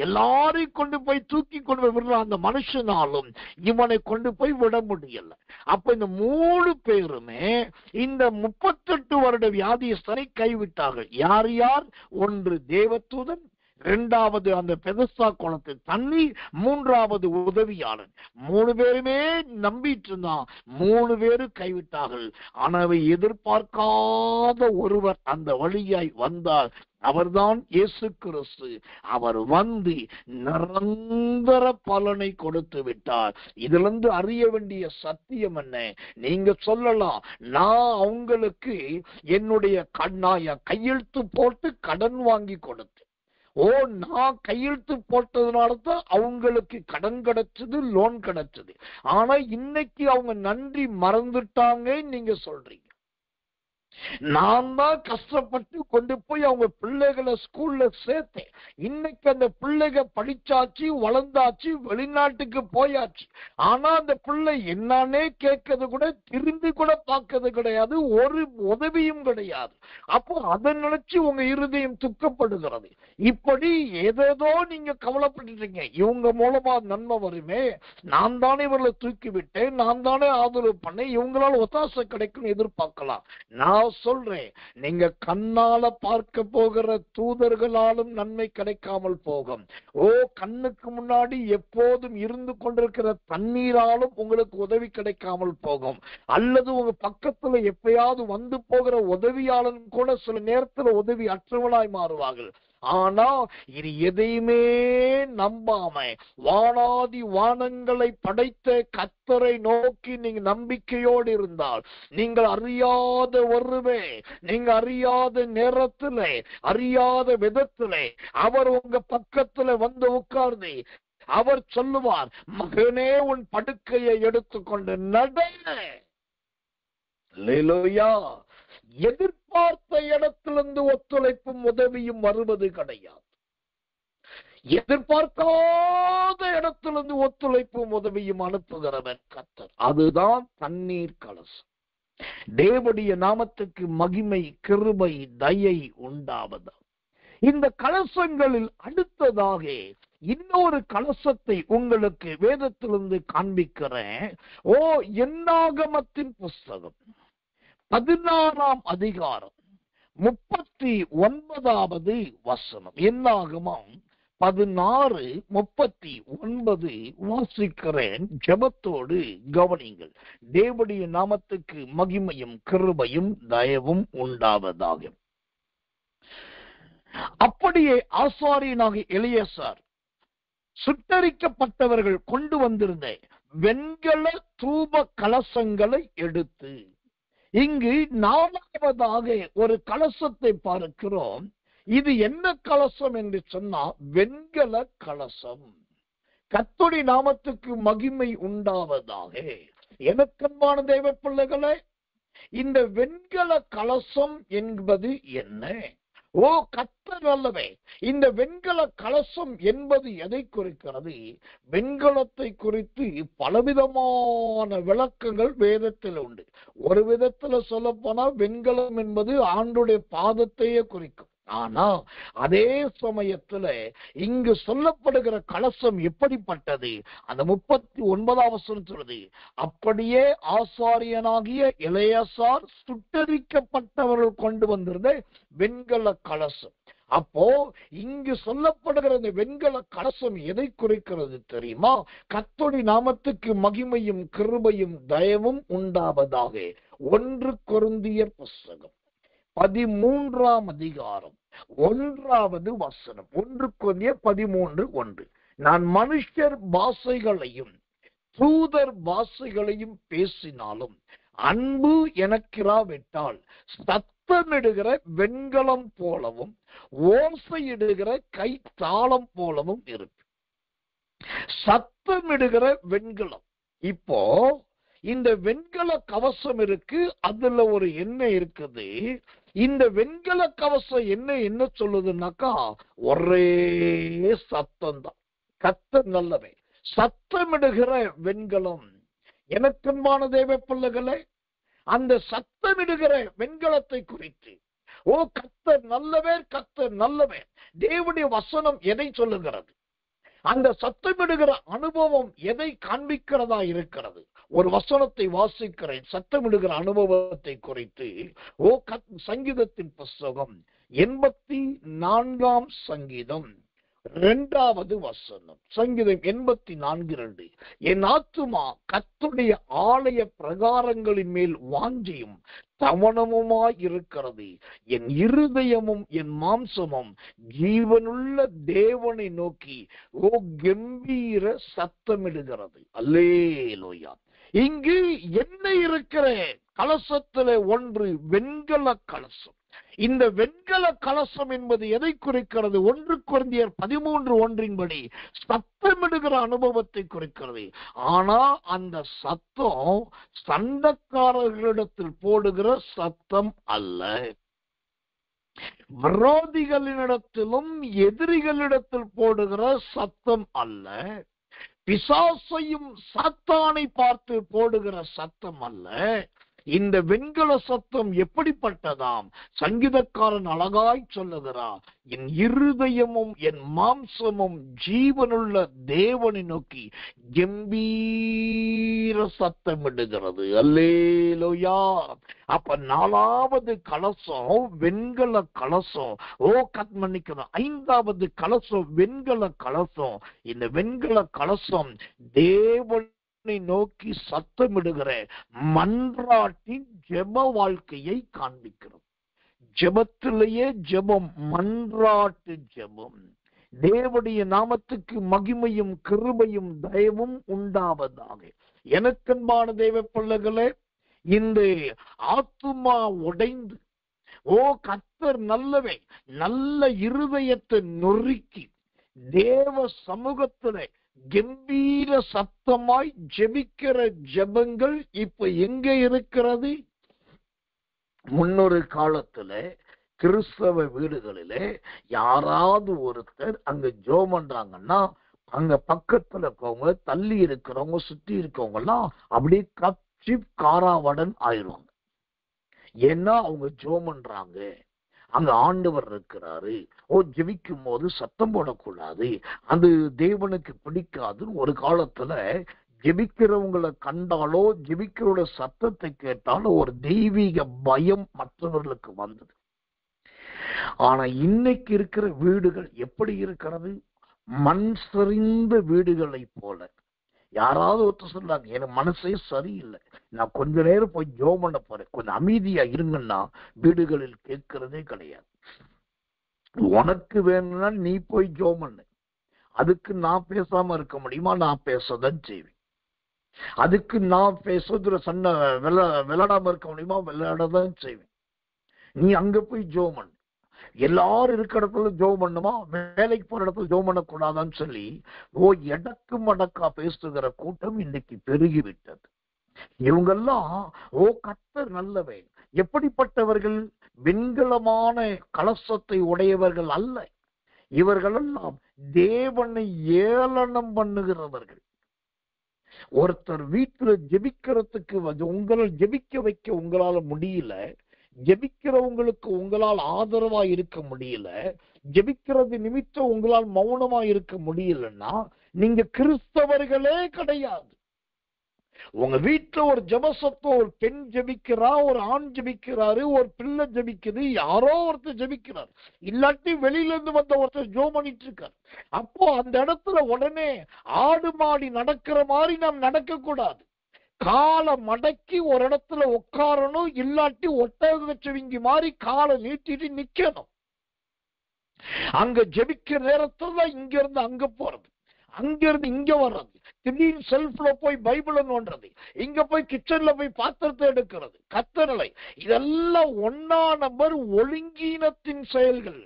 எல்லாரையும் கொண்டு போய் தூக்கி கொண்டு போய் விடுற அந்த மனுஷனாலும் இவனை கொண்டு போய் விட முடியல. அப்ப இந்த 3 பேருமே இந்த 38 வருட வியாதியஸ்தனை கைவிட்டார்கள். யார் யார்? ஒன்று தேவதூதன், 2வது அந்த பெதஸ்தா குளத்து தண்ணி, 3வது உதவியாளன். 3 பேருமே நம்பிட்டு இருந்தான். 3 பேரும் கைவிட்டார்கள். ஆனால் எதிர்பார்க்காத ஒருவர் அந்த வழியாய் வந்தார். அவர்தான் இயேசு கிறிஸ்து. அவர் வந்து நிரந்தர பலனை கொடுத்து விட்டார். இதிலிருந்து அறிய வேண்டிய சத்தியம் என்ன? நீங்க சொல்லலாம், நான் அவங்களுக்கு என்னுடைய கையெழுத்து போட்டு கடன் வாங்கி கொடுத்தேன். நான் கையெழுத்து போட்டதுனாலதான் அவங்களுக்கு கடன் கிடைச்சது, லோன் கிடைச்சது. ஆனா இன்னைக்கு அவங்க நன்றி மறந்துட்டாங்க நீங்க சொல்றீங்க. நான் தான் கஷ்டப்பட்டு கொண்டு போய் அவங்க பிள்ளைகளை ஸ்கூல்ல சேர்த்தேன். இன்னைக்கு அந்த பிள்ளைங்க படிச்சாச்சு, வளர்ந்தாச்சு, வெளிநாட்டுக்கு போயாச்சு. ஆனா அந்த பிள்ளை என்னன்னே கேட்கறது கூட, திரும்பி கூட பார்க்கறது கிடையாது, ஒரு உதவியும் கிடையாது. அப்போ அதை நினைச்சு உங்க இருதயம் துக்கப்படுகிறது. இப்படி ஏதேதோ நீங்க கவலைப்பட்டுட்டீங்க. இவங்க மூலமா நன்மை வருமே, நான் தானே இவர்களை தூக்கி விட்டேன், நான் தானே ஆதரவு பண்ணேன், இவங்களால ஒத்தாசை கிடைக்கும் எதிர்பார்க்கலாம். நான் சொல்றேன், நீங்க கண்ணால பார்க்க போகிற தூதர்களாலும் நன்மை கிடைக்காமல் போகும். கண்ணுக்கு முன்னாடி எப்போதும் இருந்து கொண்டிருக்கிற தண்ணீராலும் உங்களுக்கு உதவி கிடைக்காமல் போகும். அல்லது உங்க பக்கத்துல எப்பயாவது வந்து போகிற உதவியாளன் கூட சில நேரத்துல உதவி அற்றவனாய் மாறுவார்கள். ஆனா இது எதையுமே நம்பாம வானாதி வானங்களை படைத்த கர்த்தரை நோக்கி நீங்க நம்பிக்கையோடு இருந்தால், நீங்கள் அறியாத ஒருவே, நீங்க அறியாத நேரத்துல, அறியாத விதத்துல அவர் உங்க பக்கத்துல வந்து உட்கார்ந்து அவர் சொல்லுவார், மகனே உன் படுக்கையை எடுத்துக்கொண்டு நட. அல்லேலூயா. எதிர்பார்த்த இடத்திலிருந்து ஒத்துழைப்பும் உதவியும் வருவது கிடையாது. எதிர்பார்க்காத இடத்திலிருந்து ஒத்துழைப்பும் உதவியும் அனுப்புகிறவன் கர்த்தர். அதுதான் தண்ணீர் கலசம். தேவனுடைய நாமத்துக்கு மகிமை, கிருபை, தயை உண்டாவது. இந்த கலசங்களில் அடுத்ததாக இன்னொரு கலசத்தை உங்களுக்கு வேதத்திலிருந்து காண்பிக்கிறேன். என்னாகமத்தின் புஸ்தகம் 16ஆம் அதிகாரம் 39வது வசனம். என்னாகமம் 16:39 வாசிக்கிறேன். ஜெபத்தோடு கவனிங்கள். தேவனுடைய நாமத்துக்கு மகிமையும் கிருபையும் தயவும் உண்டாவதாக. அப்படியே ஆசாரியனாகிய எலியாசார் சுட்டரிக்கப்பட்டவர்கள் கொண்டு வந்திருந்த வெண்கல தூப கலசங்களை எடுத்து, இங்கு 4வதாக ஒரு கலசத்தை பார்க்கிறோம். இது என்ன கலசம் என்று சொன்னா வெண்கல கலசம். கர்த்தருடைய நாமத்துக்கு மகிமை உண்டாவதாக. எனக்கன்பான தேவ பிள்ளைகளே, இந்த வெண்கல கலசம் என்பது என்ன? கர்த்தர் அல்லவே. இந்த வெண்கல கலசம் என்பது எதை குறிக்கிறது? வெண்கலத்தை குறித்து பலவிதமான விளக்கங்கள் வேதத்தில் உண்டு. ஒரு விதத்துல சொல்ல போனா வெண்கலம் என்பது ஆண்டுடைய பாதத்தையே குறிக்கும். ஆனா அதே சமயத்துல இங்கு சொல்லப்படுகிற கலசம் எப்படிப்பட்டது? அந்த 39ஆம் வசனம் சொல்றது, அப்படியே ஆசாரியனாகிய எலியாசார் சுட்டரிக்கப்பட்டவர்கள் கொண்டு வந்திருந்த வெண்கல கலசம். அப்போ இங்கு சொல்லப்படுகிற இந்த வெண்கல கலசம் எதை குறிக்கிறது தெரியுமா? கர்த்தருடைய நாமத்துக்கு மகிமையும் கிருபையும் தயவும் உண்டாவதாக. 1 கொரிந்தியர் புஸ்தகம் 13ஆம் அதிகாரம் 1வது வசனம். 1 கொரிந்தியர் 13:1. நான் மனுஷர் பாஷைகளையும் தூதர் பாஷைகளையும் பேசினாலும் அன்பு எனக்கிராவிட்டால் சத்தமிடுகிற வெண்கலம் போலவும் ஓசையிடுகிற கை தாளம் போலவும் இருக்கு. சத்தமிடுகிற வெண்கலம். இப்போ இந்த வெண்கல கவசம் இருக்கு, அதுல ஒரு எண்ணெய் இருக்குது. இந்த வெண்கல கவசம் என்ன சொல்லுதுன்னாக்கா, ஒரே சத்தம் தான். கர்த்தர் நல்லவே. சத்தமிடுகிற வெண்கலம். எனக்கன்பான தேவ பிள்ளைகளே, அந்த சத்தமிடுகிற வெண்கலத்தை குறித்து, ஓ கர்த்தர் நல்லவர், கர்த்தர் நல்லவர், தேவனுடைய வசனம் எதை சொல்லுகிறது? அந்த சத்தமிடுகிற அனுபவம் எதை காண்பிக்கிறதா இருக்கிறது? ஒரு வசனத்தை வாசிக்கிறேன் சத்தமிடுகிற அனுபவத்தை குறித்து. ஓ சங்கீதத்தின் புஸ்தகம் 84 சங்கீதம் 2வது வசனம். சங்கீதம் 84:2. என் ஆத்துமா கர்த்தருடைய ஆலய பிரகாரங்களின் மேல் வாஞ்சியும் தவணமுமாய் இருக்கிறது. என் இருதயமும் என் மாம்சமும் ஜீவனுள்ள தேவனை நோக்கி ஓ கம்பீர சத்தமிடுகிறது. அல்லேலூயா. இங்கு என்ன இருக்கிற கலசத்துல ஒன்று வெண்கல கலசம். இந்த வெண்கல கலசம் என்பது எதை குறிக்கிறது? 1 கொரிந்தியர் 13:1 சத்தமிடுகிற அனுபவத்தை குறிக்கிறது. ஆனா அந்த சத்தம் சண்டைக்காரர்களிடத்தில் போடுகிற சத்தம் அல்ல, விரோதிகளிடத்திலும் எதிரிகளிடத்தில் போடுகிற சத்தம் அல்ல, பிசாசையும் சாத்தானை பார்த்து போடுகிற சத்தம் அல்ல. இந்த வெண்கல சத்தம் எப்படிப்பட்டதாம்? சங்கீதக்காரன் அழகாய் சொல்லுகிறார், என் இருதயமும் என் மாம்சமும் ஜீவனுள்ள தேவனை நோக்கி கம்பீர சத்தமிடுகிறது. அல்லேலூயா. அப்ப 4வது கலசம் வெண்கல கலசம். ஓ மன்னிக்கணும், 5வது கலசம் வெண்கல கலசம். இந்த வெண்கல கலசம் தேவன் நோக்கி சத்தமிடுகிற மன்றாட்டின் ஜெப வாழ்க்கையை காண்பிக்கிறது. ஜெபத்திலேயே ஜெபம், மன்றாட்டு ஜெபம். தேவனுடைய நாமத்துக்கு மகிமையும் கிருபையும் தயவும் உண்டாவதாக. எனக்கன்பான தேவ பிள்ளைகளே, இந்த ஆத்துமா உடைந்து ஓ கர்த்தர் நல்லவே, நல்ல இருதயத்தை நொறுக்கி தேவ சமூகத்திலே கம்பீர சத்தமாய் ஜெபிக்கிற ஜெபங்கள் இப்ப எங்க இருக்கிறது? முன்னொரு காலத்துல கிறிஸ்தவ வீடுகளிலே யாராவது ஒருத்தர் அங்க ஜெபம் பண்றாங்கன்னா, அங்க பக்கத்துல இருக்கவங்க, தள்ளி இருக்கிறவங்க, சுத்தி இருக்கவங்க எல்லாம் அப்படியே கப்சி காராவடன் ஆயிடுவாங்க. ஏன்னா அவங்க ஜெபம் பண்றாங்க, அங்க ஆண்டவர் இருக்கிறாரு. ஓ ஜெபிக்கும் போது சத்தம் போடக்கூடாது, அது தேவனுக்கு பிடிக்காதுன்னு ஒரு காலத்துல ஜெபிக்கிறவங்களை கண்டாலோ ஜெபிக்கிறோட சத்தத்தை கேட்டாலோ ஒரு தெய்வீக பயம் மற்றவர்களுக்கு வந்தது. ஆனா இன்னைக்கு இருக்கிற வீடுகள் எப்படி இருக்கிறது? மண் சரிந்த வீடுகளை போல. யாராவது ஒருத்தர் சொல்றாங்க, எனக்கு மனசே சரியில்லை, நான் கொஞ்ச நேரம் போய் ஜெபம் பண்ண போறேன், கொஞ்சம் அமைதியா இருங்கன்னா வீடுகளில் கேட்கிறதே கிடையாது. உனக்கு வேணும்னா நீ போய் ஜெபம் பண்ணு, அதுக்கு நான் பேசாம இருக்க முடியுமா? நான் பேசதான் செய்வேன். அதுக்கு நான் பேசுற சண்டை விளையாடாம இருக்க முடியுமா? விளையாடதான் செய்வேன். நீ அங்க போய் ஜெபம் பண்ணு. எல்லாரும் இருக்கிற இடத்துல ஜெபம் பண்ணுமா? வேலைக்கு போற இடத்துல ஜெபம் பண்ணக்கூடாதான்னு சொல்லி ஓ எடக்கு மடக்கா பேசுகிற கூட்டம் இன்னைக்கு பெருகிவிட்டது. இவங்கெல்லாம் ஓ கர்த்தர் நல்லவே. எப்படிப்பட்டவர்கள்? வெண்கலமான கலசத்தை உடையவர்கள் அல்ல. இவர்களெல்லாம் தேவனை ஏளனம் பண்ணுகிறவர்கள். ஒருத்தர் வீட்டுல ஜெபிக்கிறதுக்கு உங்களால் ஜெபிக்க வைக்க உங்களால முடியல, ஜெபிக்கிறவங்களுக்கு உங்களால் ஆதரவா இருக்க முடியல, ஜெபிக்கிறது நிமித்தம் உங்களால் மௌனமா இருக்க முடியலன்னா நீங்க கிறிஸ்தவர்களே கிடையாது. உங்க வீட்டுல ஒரு ஜெபசத்தம், ஒரு பெண் ஜெபிக்கிறா, ஒரு ஆண் ஜெபிக்கிறாரு, ஒரு பிள்ளை ஜெபிக்குது, யாரோ ஒருத்தர் ஜெபிக்கிறார், இல்லாட்டி வெளியில இருந்து வந்த ஒருத்தர் ஜெபம் பண்ணிட்டு இருக்கார். அப்போ அந்த இடத்துல உடனே ஆடு மாடி நடக்கிற மாதிரி நாம் நடக்க கூடாது. காலை மடக்கி ஒரு இடத்துல உட்காரணும், இல்லாட்டி ஒட்டகச்சவிங்கி மாதிரி காலை நீட்டிட்டு நிக்கணும். அங்க ஜெபிக்கிற நேரத்துல இங்க இருந்து அங்க போறது, அங்க இருந்து இங்க வர்றது, திடீர்னு செல்ஃப்ல போய் பைபிள் நோண்டுறது, இங்க போய் கிச்சன்ல போய் பாத்திரத்தை எடுக்கிறது, கத்தரலை, இதெல்லாம் 1ஆம் நம்பர் ஒழுங்கீனத்தின் செயல்கள்,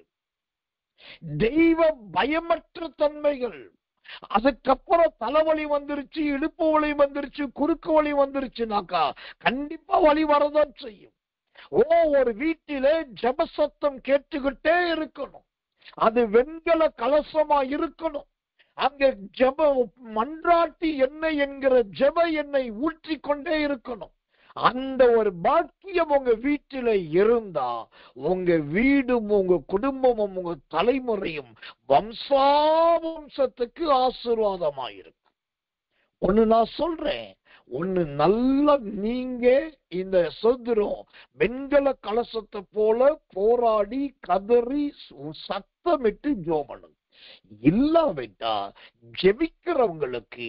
தெய்வ பயமற்ற தன்மைகள். அதுக்கப்புறம் தலைவலி வந்துருச்சு, இடுப்பு வலி வந்துருச்சு, குறுக்கு வலி வந்துருச்சுனாக்கா கண்டிப்பா வலி வரதான் செய்யும். ஒரு வீட்டிலே ஜெப சத்தம் கேட்டுக்கிட்டே இருக்கணும். அது வெண்கல கலசமா இருக்கணும். அங்க ஜெப மன்றாட்டி எண்ணெய் என்கிற ஜெப எண்ணெய் ஊற்றி கொண்டே இருக்கணும். அந்த ஒரு பாக்கியம் உங்க வீட்டில இருந்தா உங்க வீடும் உங்க குடும்பமும் உங்க தலைமுறையும் வம்சாவம்சத்துக்கு ஆசீர்வாதமாயிருக்கும். ஒண்ணு நான் சொல்றேன், ஒண்ணு நல்லா நீங்க இந்த சுதந்திரம் வெண்கல கலசத்தை போல போராடி கதறி சத்தமிட்டு ஜோமனும் இல்லாவிட்டா ஜெபிக்கிறவங்களுக்கு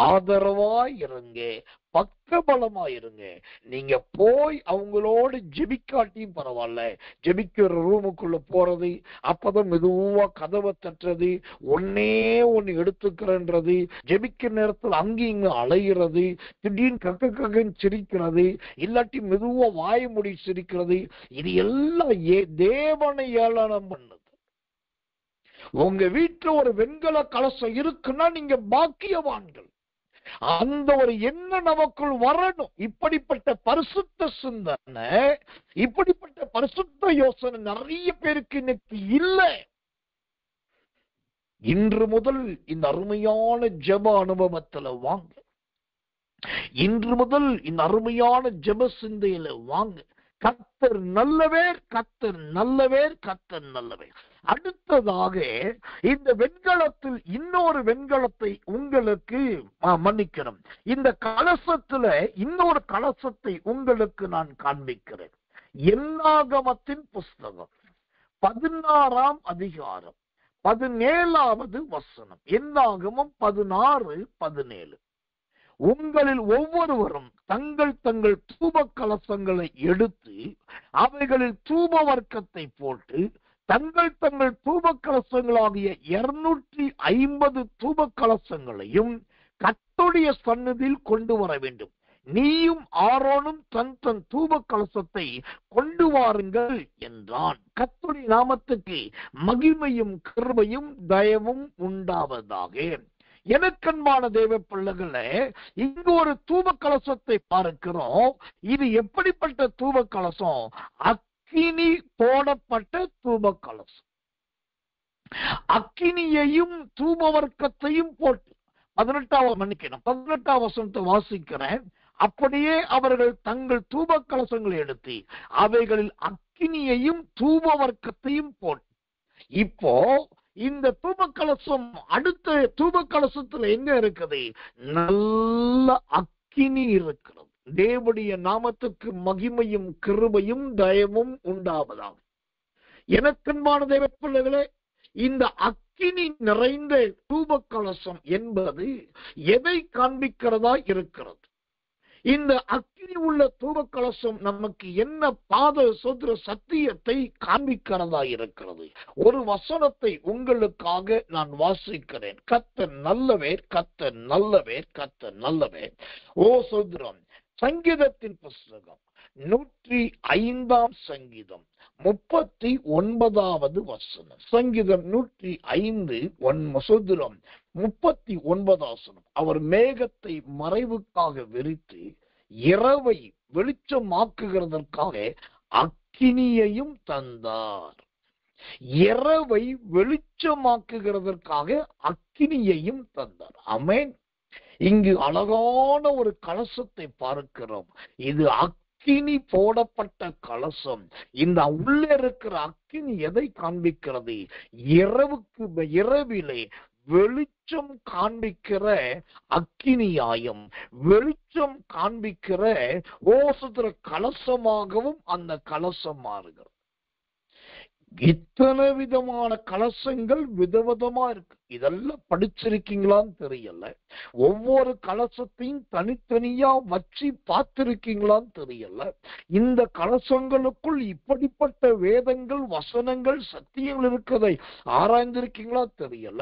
ஆதரவா இருங்க, பக்கபலமா இருங்க. நீங்க போய் அவங்களோடு ஜெபிக்காட்டியும் பரவாயில்ல, ஜெபிக்கிற ரூமுக்குள்ள போறது, அப்பதான் மெதுவா கதவை தட்டுறது, ஒன்னே ஒன்னு எடுத்துக்கிறன்றது, ஜெபிக்கிற நேரத்தில் அங்கேயும் இங்க அலைகிறது, திடீர்னு கக்கன்னு சிரிக்கிறது, இல்லாட்டி மெதுவா வாய முடி சிரிக்கிறது, இது எல்லாம் தேவனை ஏளனம் பண்ணுது. உங்க வீட்டுல ஒரு வெண்கல கலசம் இருக்குன்னா நீங்க பாக்கியவான்கள். அந்த ஒரு எண்ணம் நமக்குள் வரணும். இப்படிப்பட்ட பரிசுத்த சிந்தனை, இப்படிப்பட்ட பரிசுத்த யோசனை நிறைய பேருக்கு இன்னைக்கு இல்லை. இன்று முதல் இந்த அருமையான ஜெப அனுபவத்துல வாங்க. இன்று முதல் இந்த அருமையான ஜெப சிந்தையில வாங்க. கர்த்தர் நல்லவர், கர்த்தர் நல்லவர், கர்த்தர் நல்லவர். அடுத்ததாக இந்த வெண்கலத்தில் இன்னொரு வெண்கலத்தை உங்களுக்கு மன்னிக்கணும், இந்த கலசத்துல இன்னொரு கலசத்தை உங்களுக்கு நான் காண்பிக்கிறேன். என்னாகமத்தின் புஸ்தகம் 16ஆம் அதிகாரம் 17வது வசனம். என்னாகமம் 16:17. உங்களில் ஒவ்வொருவரும் தங்கள் தங்கள் தூப கலசங்களை எடுத்து அவைகளில் தூப வர்க்கத்தை போட்டு தங்கள் தங்கள் தூப கலசங்களாகிய 250 தூப கலசங்களையும் கர்த்தருடைய சந்நிதியில் கொண்டு வர வேண்டும். நீயும் ஆரோனும் தன் தன் தூப கலசத்தை கொண்டு வாருங்கள் என்றான். கர்த்தருடைய நாமத்துக்கு மகிமையும் கிருபையும் தயவும் உண்டாவதாக. எனக்கன்பான தேவ பிள்ளைகளே, இங்கு ஒரு தூப கலசத்தை பார்க்கிறோம். இது எப்படிப்பட்ட தூப கலசம்? அக்கினி போடப்பட்ட தூப கலசம். அக்கினியையும் தூப வர்க்கத்தையும் போட்டு 18ஆம் வசனத்தை வாசிக்கிறேன். அப்படியே அவர்கள் தங்கள் தூப கலசங்களை எடுத்து அவைகளில் அக்கினியையும் தூப வர்க்கத்தையும் போட்டு. இப்போ இந்த தூப கலசம் அடுத்த தூப கலசத்துல எங்க இருக்குது? நல்ல அக்கினி இருக்கிறது. தேவனுடைய நாமத்துக்கு மகிமையும் கிருபையும் தயவும் உண்டாவதாக. எனக்கன்பான தேவ பிள்ளைகளே, இந்த அக்கினி நிறைந்த தூப கலசம் என்பது எதை காண்பிக்கிறதா இருக்கிறது? இந்த அக்கினி உள்ள தூப கலசம் நமக்கு என்ன பாத சோதர சத்தியத்தை காண்பிக்கிறதா இருக்கிறது? ஒரு வசனத்தை உங்களுக்காக நான் வாசிக்கிறேன். கர்த்தர் நல்லவர், கர்த்தர் நல்லவர், கர்த்தர் நல்லவர். சோதரம் சங்கீதத்தின் புஸ்தகம் 105ஆம் சங்கீதம் 39வது வசனம். சங்கீதம் 105 சோதரம் 39 வசனம். அவர் மேகத்தை மறைவுக்காக விரித்து இரவை வெளிச்சமாக்குகிறதற்காக அக்கினியையும் தந்தார். இரவை வெளிச்சமாக்குகிறதற்காக அக்கினியையும் தந்தார். ஆமென். இங்கு அழகான ஒரு கலசத்தை பார்க்கிறோம். இது அக்கினி போடப்பட்ட கலசம். இந்த உள்ளே இருக்கிற அக்கினி எதை காண்பிக்கிறது? இரவிலே வெளிச்சம் காண்பிக்கிற அக்கினியாயும் வெளிச்சம் காண்பிக்கிற ஓசுத்திர கலசமாகவும் அந்த கலசம் மாறுகிறது. இத்தனை விதமான கலசங்கள் விதவிதமா இருக்கு. இதெல்லாம் படிச்சிருக்கீங்களான்னு தெரியல. ஒவ்வொரு கலசத்தையும் தனித்தனியா வச்சு பார்த்திருக்கீங்களான்னு தெரியல. இந்த கலசங்களுக்குள் இப்படிப்பட்ட வேதங்கள், வசனங்கள், சத்தியங்கள் இருக்கிறதை ஆராய்ந்திருக்கீங்களா தெரியல.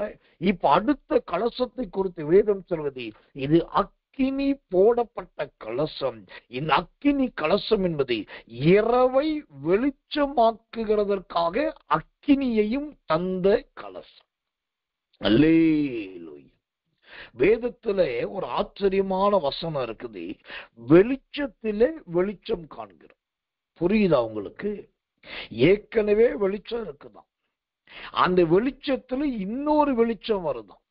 இப்ப அடுத்த கலசத்தை குறித்து வேதம் சொல்வது, இது அக்கினி போடப்பட்ட கலசம். இந்த அக்கினி கலசம் என்பது இரவை வெளிச்சமாக்குகிறதற்காக அக்கினியையும் தந்த கலசம். அல்லேலூயா. வேதத்திலே ஒரு ஆச்சரியமான வசனம் இருக்குது. வெளிச்சத்திலே வெளிச்சம் காண்கிறோம். புரியுதா உங்களுக்கு? ஏற்கனவே வெளிச்சம் இருக்குதான், அந்த வெளிச்சத்துல இன்னொரு வெளிச்சம் வருதான்,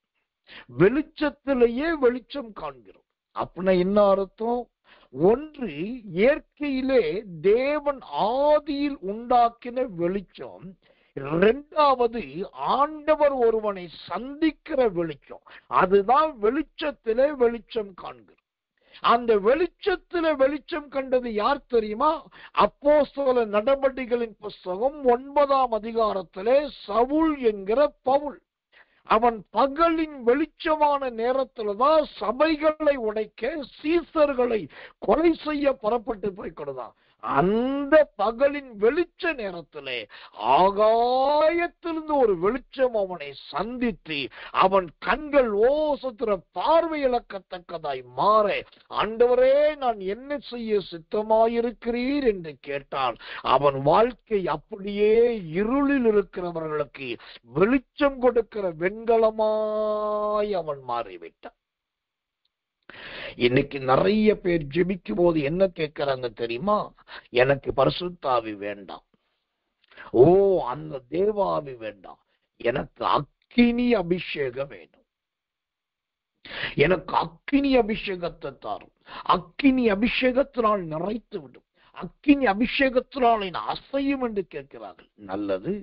வெளிச்சத்திலேயே வெளிச்சம் காண்கிறோம். அப்படின்னா என்ன அர்த்தம்? ஒன்று, இயற்கையிலே தேவன் ஆதியில் உண்டாக்கின வெளிச்சம். இரண்டாவது, ஆண்டவர் ஒருவனை சந்திக்கிற வெளிச்சம். அதுதான் வெளிச்சத்திலே வெளிச்சம் காண்கிறோம். அந்த வெளிச்சத்திலே வெளிச்சம் கண்டது யார் தெரியுமா? அப்போஸ்தலர் நடபடிகளின் புஸ்தகம் 9ஆம் அதிகாரத்திலே சவுல் என்கிற பவுல். அவன் பகலின் வெளிச்சமான நேரத்துலதான் சபைகளை உடைக்க, சீசர்களை கொலை செய்ய புறப்பட்டு போய் கொடுத்தான். அந்த பகலின் வெளிச்ச நேரத்திலே ஆகாயத்திலிருந்து ஒரு வெளிச்சம் அவனை சந்தித்து அவன் கண்கள் ஓசத்திர பார்வை இழக்கத்தக்கதாய் மாற, ஆண்டவரே நான் என்ன செய்ய சித்தமாயிருக்கிறீர் என்று கேட்டான். அவன் வாழ்க்கை அப்படியே இருளில் இருக்கிறவர்களுக்கு வெளிச்சம் கொடுக்கிற வெண்கலமாய் அவன் மாறிவிட்டான். இன்னைக்கு நிறைய பேர் ஜெபிக்கும் போது என்ன கேட்கிறாங்க தெரியுமா? எனக்கு பரிசுத்த ஆவி வேண்டாம், ஓ அந்த தேவாவி வேண்டாம், எனக்கு அக்கினி அபிஷேகம் வேணும், எனக்கு அக்கினி அபிஷேகத்தை தாரும், அக்கினி அபிஷேகத்தினால் நிறைத்து விடும், அக்கினி அபிஷேகத்தினால் அசையும் என்று கேட்கிறார்கள். நல்லது,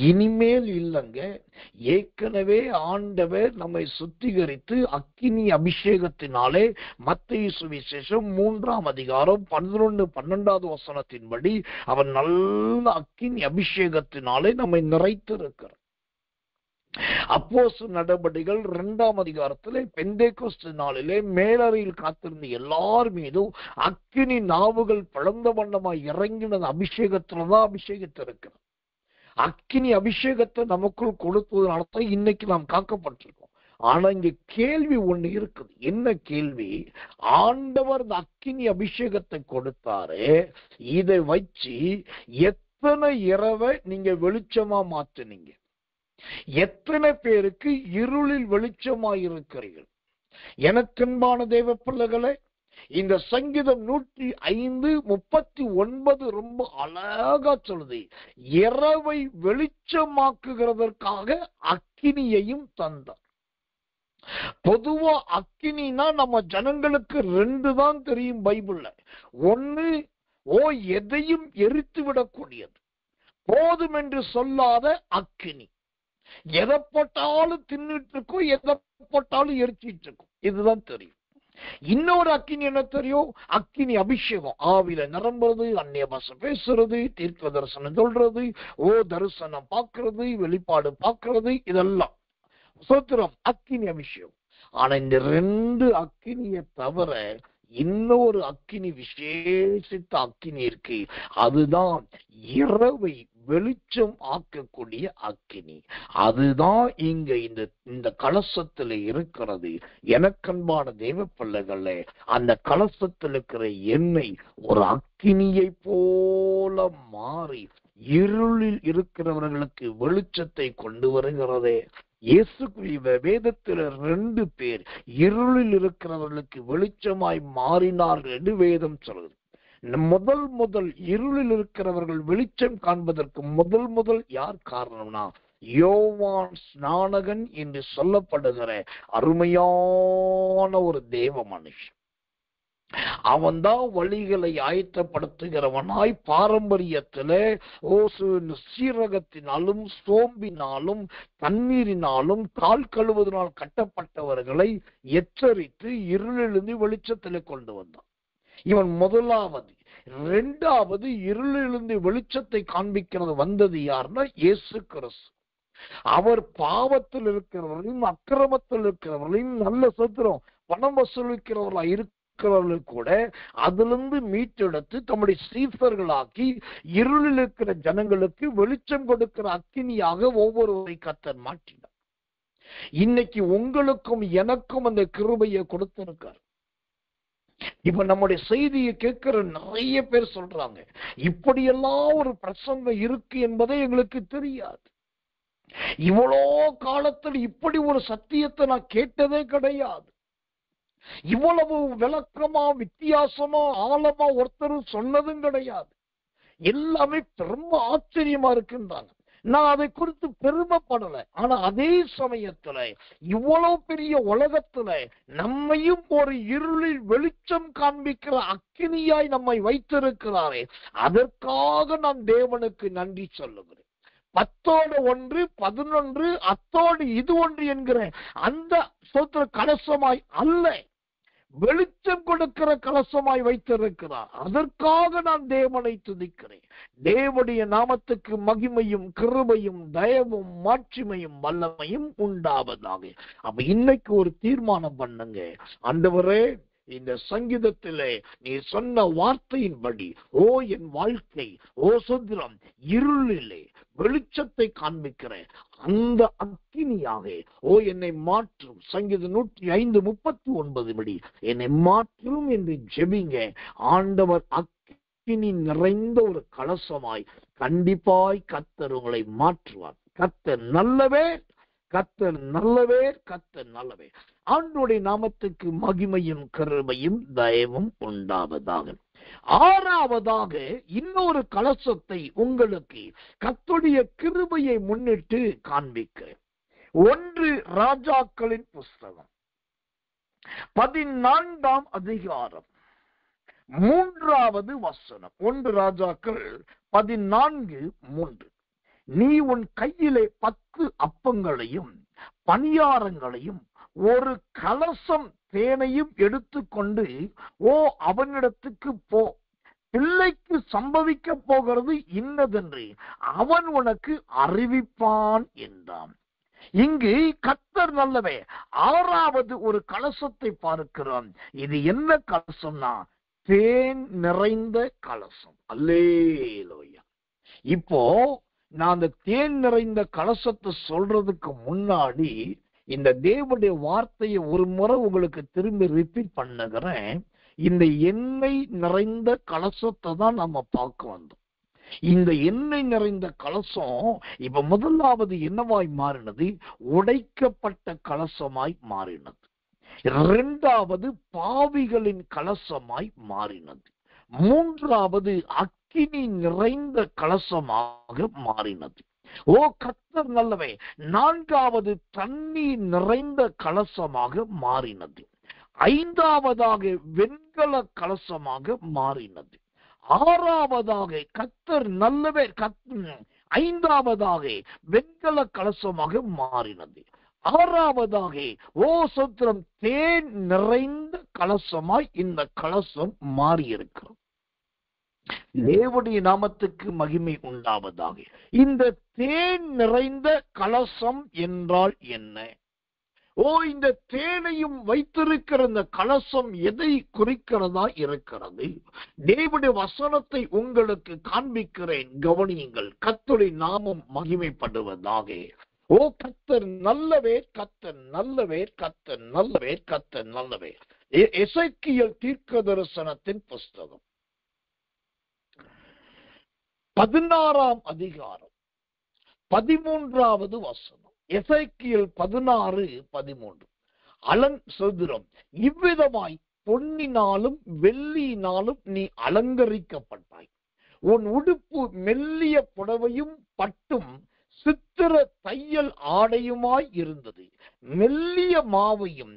இனிமேல் இல்லங்க, ஏற்கனவே ஆண்டவர் நம்மை சுத்திகரித்து அக்கினி அபிஷேகத்தினாலே மத்தேயு சுவிசேஷம் 3ஆம் அதிகாரம் 11-12 வசனத்தின்படி அவன் நல்ல அக்கினி அபிஷேகத்தினாலே நம்மை நிறைத்திருக்கிறார். அப்போஸ்தலர் நடபடிகள் 2ஆம் அதிகாரத்திலே பெந்தேகோஸ்து நாளிலே மேலறையில் காத்திருந்த எல்லார் மீதும் அக்கினி நாவுகள் பிளந்த வண்ணமாய் இறங்கினது அபிஷேகத்துலதான் அபிஷேகத்திருக்கிறார். அக்கினி அபிஷேகத்தை நமக்குள் கொடுத்ததுனால இன்னைக்கு நாம் காக்கப்பட்டிருக்கோம். ஆனா இங்க கேள்வி ஒண்ணு இருக்குது. என்ன கேள்வி? ஆண்டவர் இந்த அக்கினி அபிஷேகத்தை கொடுத்தாரு, இதை வச்சு எத்தனை இரவை நீங்க வெளிச்சமா மாத்துனீங்க? எத்தனை பேருக்கு இருளில் வெளிச்சமாயிருக்கிறீர்கள்? எனக்கன்பான தேவ பிள்ளைகளே, இந்த சங்கீதம் 105:39 ரொம்ப அழகா சொல்லுது. இரவை வெளிச்சமாக்குகிறதற்காக அக்கினியையும் தந்தார். பொதுவா அக்கினினா நம்ம ஜனங்களுக்கு 2 தான் தெரியும் பைபிள்ல. ஒண்ணு, எதையும் எரித்து விடக்கூடியது, போதும் என்று சொல்லாத அக்கினி. எதை போட்டாலும் தின்னுட்டு இருக்கும், எதை போட்டாலும் எரிச்சிட்டு இருக்கும், இதுதான் தெரியும். இன்னொரு அக்கினி என்ன தெரியும்? அக்கினி அபிஷேகம். ஆவில நிரம்புறது, அந்நிய பாஷை பேசுறது, தீர்க்க தரிசனம் சொல்றது, தரிசனம் பார்க்கிறது, வெளிப்பாடு பார்க்கிறது, இதெல்லாம் சோத்திரம் அக்கினி அபிஷேகம். ஆனா இந்த 2 அக்கினியை தவிர இன்னொரு அக்கினி, விசேஷித்த அக்கினி இருக்கு. அதுதான் இரவை வெளிச்சம் ஆக்கக்கூடிய அக்கினி. அதுதான் இங்க இந்த கலசத்துல இருக்கிறது. எனக்கன்பான தேவ பிள்ளைகளே, அந்த கலசத்தில் இருக்கிற எண்ணெய் ஒரு அக்கினியை போல மாறி இருளில் இருக்கிறவர்களுக்கு வெளிச்சத்தை கொண்டு வருகிறதே. இயேசு வேதத்தில் 2 பேர் இருளில் இருக்கிறவர்களுக்கு வெளிச்சமாய் மாறினார்கள் என்று வேதம் சொல்லுது. முதல் இருளில் இருக்கிறவர்கள் வெளிச்சம் காண்பதற்கு முதல் யார் காரணம்னா யோவான் ஸ்நானகன் என்று சொல்லப்படுகிற அருமையான ஒரு தேவ மனுஷன். அவன்தான் வழிகளை ஆயத்தப்படுத்துகிறவனாய் பாரம்பரியத்திலே சீரகத்தினாலும் சோம்பினாலும் தண்ணீரினாலும் கால் கழுவதனால் கட்டப்பட்டவர்களை எச்சரித்து இருளிலிருந்து வெளிச்சத்திலே கொண்டு வந்தான். இவன் முதலாவது. 2வது இருளிலிருந்து வெளிச்சத்தை காண்பிக்கிறது வந்தது யாருன்னா இயேசு கிறிஸ்து. அவர் பாவத்தில் இருக்கிறவர்களையும் அக்கிரமத்தில் இருக்கிறவர்களையும் நல்ல சத்திரம் பணம் வசூலிக்கிறவர்களா இருக்கிறவர்கள் கூட அதிலிருந்து மீட்டெடுத்து தம்முடைய சீசர்களாக்கி இருளில் இருக்கிற ஜனங்களுக்கு வெளிச்சம் கொடுக்கிற அக்கினியாக ஒவ்வொருவரை கர்த்தர் மாற்றினார். இன்னைக்கு உங்களுக்கும் எனக்கும் அந்த கிருபையை கொடுத்திருக்கார். இப்ப நம்முடைய செய்தியை கேட்கிற நிறைய பேர் சொல்றாங்க, இப்படியெல்லாம் ஒரு பிரசங்கம் இருக்கு என்பதே எங்களுக்கு தெரியாது. இவ்வளோ காலத்தில் இப்படி ஒரு சத்தியத்தை நான் கேட்டதே கிடையாது. இவ்வளவு விளக்கமா, வித்தியாசமா, ஆழமா ஒருத்தரும் சொன்னதும் கிடையாது. எல்லாமே ரொம்ப ஆச்சரியமா இருக்குன்றாங்க. நான் அதை குறித்து பெருமைப்படல. ஆனா அதே சமயத்துல இவ்வளவு பெரிய உலகத்துல நம்மையும் ஒரு இருளில் வெளிச்சம் காண்பிக்கிற அக்கினியாய் நம்மை வைத்திருக்கிறாரே, அதற்காக நான் தேவனுக்கு நன்றி சொல்லுகிறேன். 10 1 11 அத்தோடு இது ஒன்று என்கிற அந்த சொற்ற கலசமாய் அல்ல, வெளிச்சம் கொடுக்கிற கலசமாய் வைத்திருக்கிறார். அதற்காக நான் தேவனை துதிக்கிறேன். தேவனுடைய நாமத்துக்கு மகிமையும் கிருபையும் தயவும் மாட்சிமையும் வல்லமையும் உண்டாவதாக. அப்ப இன்னைக்கு ஒரு தீர்மானம் பண்ணுங்க. ஆண்டவரே, இந்த சங்கீதத்திலே நீ சொன்ன வார்த்தையின்படி, ஓ என் வாழ்க்கை, ஓ சுத்திரம், இருளிலே வெளிச்சத்தை காண்பிக்கிற அந்த அக்கினியாக ஓ என்னை மாற்றும். சங்கீதம் 105:39 படி என்னை மாற்றும் என்று ஜெபிங்க. ஆண்டவர் அக்கினி நிறைந்த ஒரு கலசமாய் கண்டிப்பாய் கர்த்தர் உங்களை மாற்றுவார். கர்த்தர் நல்லவே, கர்த்தர் நல்லவே, கர்த்தர் நல்லவே. ஆண்டவருடைய நாமத்துக்கு மகிமையும் கிருபையும் தயவும் உண்டாவதாக. 6வதாக இன்னொரு கலசத்தை உங்களுக்கு கர்த்தருடைய கிருபையை முன்னிட்டு காண்பிக்கிறேன். 1 ராஜாக்களின் புஸ்தகம் 14ஆம் அதிகாரம் 3வது வசனம். 1 ராஜாக்கள் 14:3. நீ உன் கையிலே 10 அப்பங்களையும் பணியாரங்களையும் ஒரு கலசம் தேனையும் எடுத்துக்கொண்டு ஓ அவனிடத்துக்கு போ, பிள்ளைக்கு சம்பவிக்க போகிறது இன்னதென்று அவன் உனக்கு அறிவிப்பான் என்றான். இங்கு கர்த்தர் நல்லவே. 6வது ஒரு கலசத்தை பார்க்கிறோம். இது என்ன கலசம்னா தேன் நிறைந்த கலசம். அல்லேலூயா. இப்போ நான் அந்த தேன் நிறைந்த கலசத்தை சொல்றதுக்கு முன்னாடி இந்த தேவனுடைய வார்த்தையை ஒரு முறை உங்களுக்கு திரும்பி ரிப்பீட் பண்ணுகிறேன். இந்த எண்ணெய் நிறைந்த கலசத்தை தான் நம்ம பார்க்க வந்தோம். இந்த எண்ணெய் நிறைந்த கலசம் இப்ப முதலாவது என்னவாய் மாறினது? உடைக்கப்பட்ட கலசமாய் மாறினது. 2வது பாவிகளின் கலசமாய் மாறினது. 3வது அக்கினி நிறைந்த கலசமாக மாறினது. ஓ கர்த்தர் நல்லவே. 4வது தண்ணீர் நிறைந்த கலசமாக மாறினது. 5வதாக வெண்கல கலசமாக மாறினது. 6வதாக கர்த்தர் நல்லவே 5வதாக வெண்கல கலசமாக மாறினது. 6வதாக ஓ சோத்திரம் தேன் நிறைந்த கலசமாய் இந்த கலசம் மாறியிருக்கிறது. தேவனுடைய நாமத்துக்கு மகிமை உண்டாவதாக. இந்த தேன் நிறைந்த கலசம் என்றால் என்ன? ஓ இந்த தேனையும் வைத்திருக்கிற இந்த கலசம் எதை குறிக்கிறதா இருக்கிறது? தேவனுடைய வசனத்தை உங்களுக்கு காண்பிக்கிறேன், கவனியுங்கள். கர்த்தருடைய நாமம் மகிமைப்படுவதாக. ஓ கர்த்தர் நல்லவே, கர்த்தர் நல்லவே, கர்த்தர் நல்லவே, கர்த்தர் நல்லவே. எசேக்கியேல் தீர்க்கதரிசனத்தின் புஸ்தகம் 16ஆம் அதிகாரம் 13வது வசனம். எசேக்கியேல் 16:13. அலன் சொல்கிறோம், இவ்விதமாய் பொன்னினாலும் வெள்ளியினாலும் நீ அலங்கரிக்கப்பட்டாய். உன் உடுப்பு மெல்லிய புடவையும் பட்டும் சித்திர தையல் ஆடையுமாய் இருந்தது. மெல்லிய மாவையும்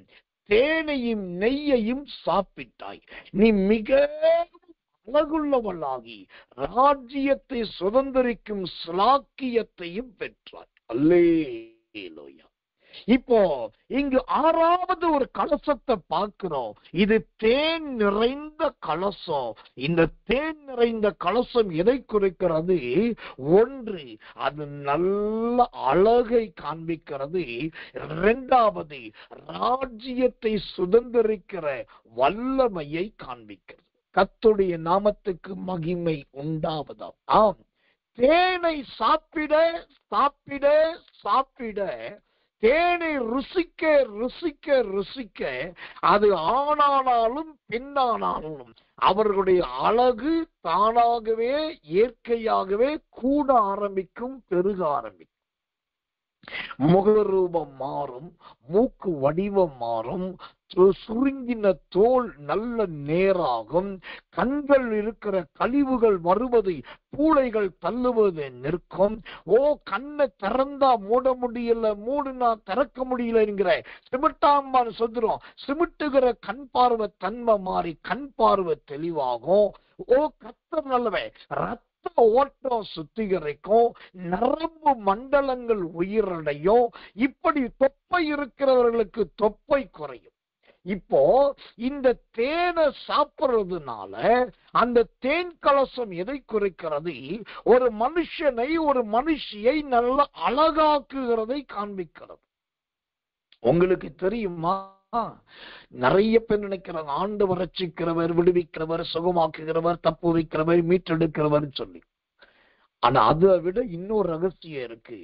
தேனையும் நெய்யையும் சாப்பிட்டாய். நீ மிக அழகுள்ளவளாகி ராஜ்யத்தை சுதந்திரிக்கும் ஸ்லாக்கியத்தையும் பெற்றாய். அல்லேலூயா. இப்போ இங்கு 6வது ஒரு கலசத்தை பார்க்கிறோம். இது தேன் நிறைந்த கலசம். இந்த தேன் நிறைந்த கலசம் எதை குறிக்கிறது? 1, அது நல்ல அழகை காண்பிக்கிறது. 2வது ராஜ்யத்தை சுதந்திரிக்கிற வல்லமையை காண்பிக்கிறது. கர்த்தருடைய நாமத்துக்கு மகிமை உண்டாவதா. ஆம், தேனை சாப்பிட சாப்பிட சாப்பிட, தேனை ருசிக்க ருசிக்க ருசிக்க, அது ஆணானாலும் பெண்ணானாலும் அவர்களுடைய அழகு தானாகவே இயற்கையாகவே கூட ஆரம்பிக்கும், பெருக ஆரம்பிக்கும். முகரூபம் மாறும், மூக்கு வடிவம் மாறும், சுருங்கின தோல் நல்ல நேராகும், கண்கள் இருக்கிற கழிவுகள் வருவது, பூளைகள் தள்ளுவது நிற்கும். ஓ, கண்ணை திறந்தா மூட முடியல, மூடுனா திறக்க முடியல என்கிற சிமிட்டாம்பான்னு சொல்றோம். சிமிட்டுகிற கண் பார்வை தன்மை மாறி கண் பார்வை தெளிவாகும். ஓ, கர்த்தர் நல்லவன். ஓட்டம் சுத்திகரிக்கும், நரம்பு மண்டலங்கள் உயிரடையும். இப்படி தொப்பை இருக்கிறவர்களுக்கு தொப்பை குறையும். இப்போ இந்த தேனை சாப்பிடுறதுனால அந்த தேன் கலசம் எதை குறைக்கிறது? ஒரு மனுஷனை, ஒரு மனுஷியை நல்ல அழகாக்குகிறதை காண்பிக்கிறது. உங்களுக்கு தெரியுமா, நிறைய பேர் நினைக்கிறாங்க ஆண்டவர் ரட்சிக்கிறவர், விடுவிக்கிறவர், சுகமாக்குகிறவர், தப்பு வைக்கிறவர், மீட்டெடுக்கிறவர் சொல்லி. ஆனா அதை விட இன்னொரு ரகசியம் இருக்கு.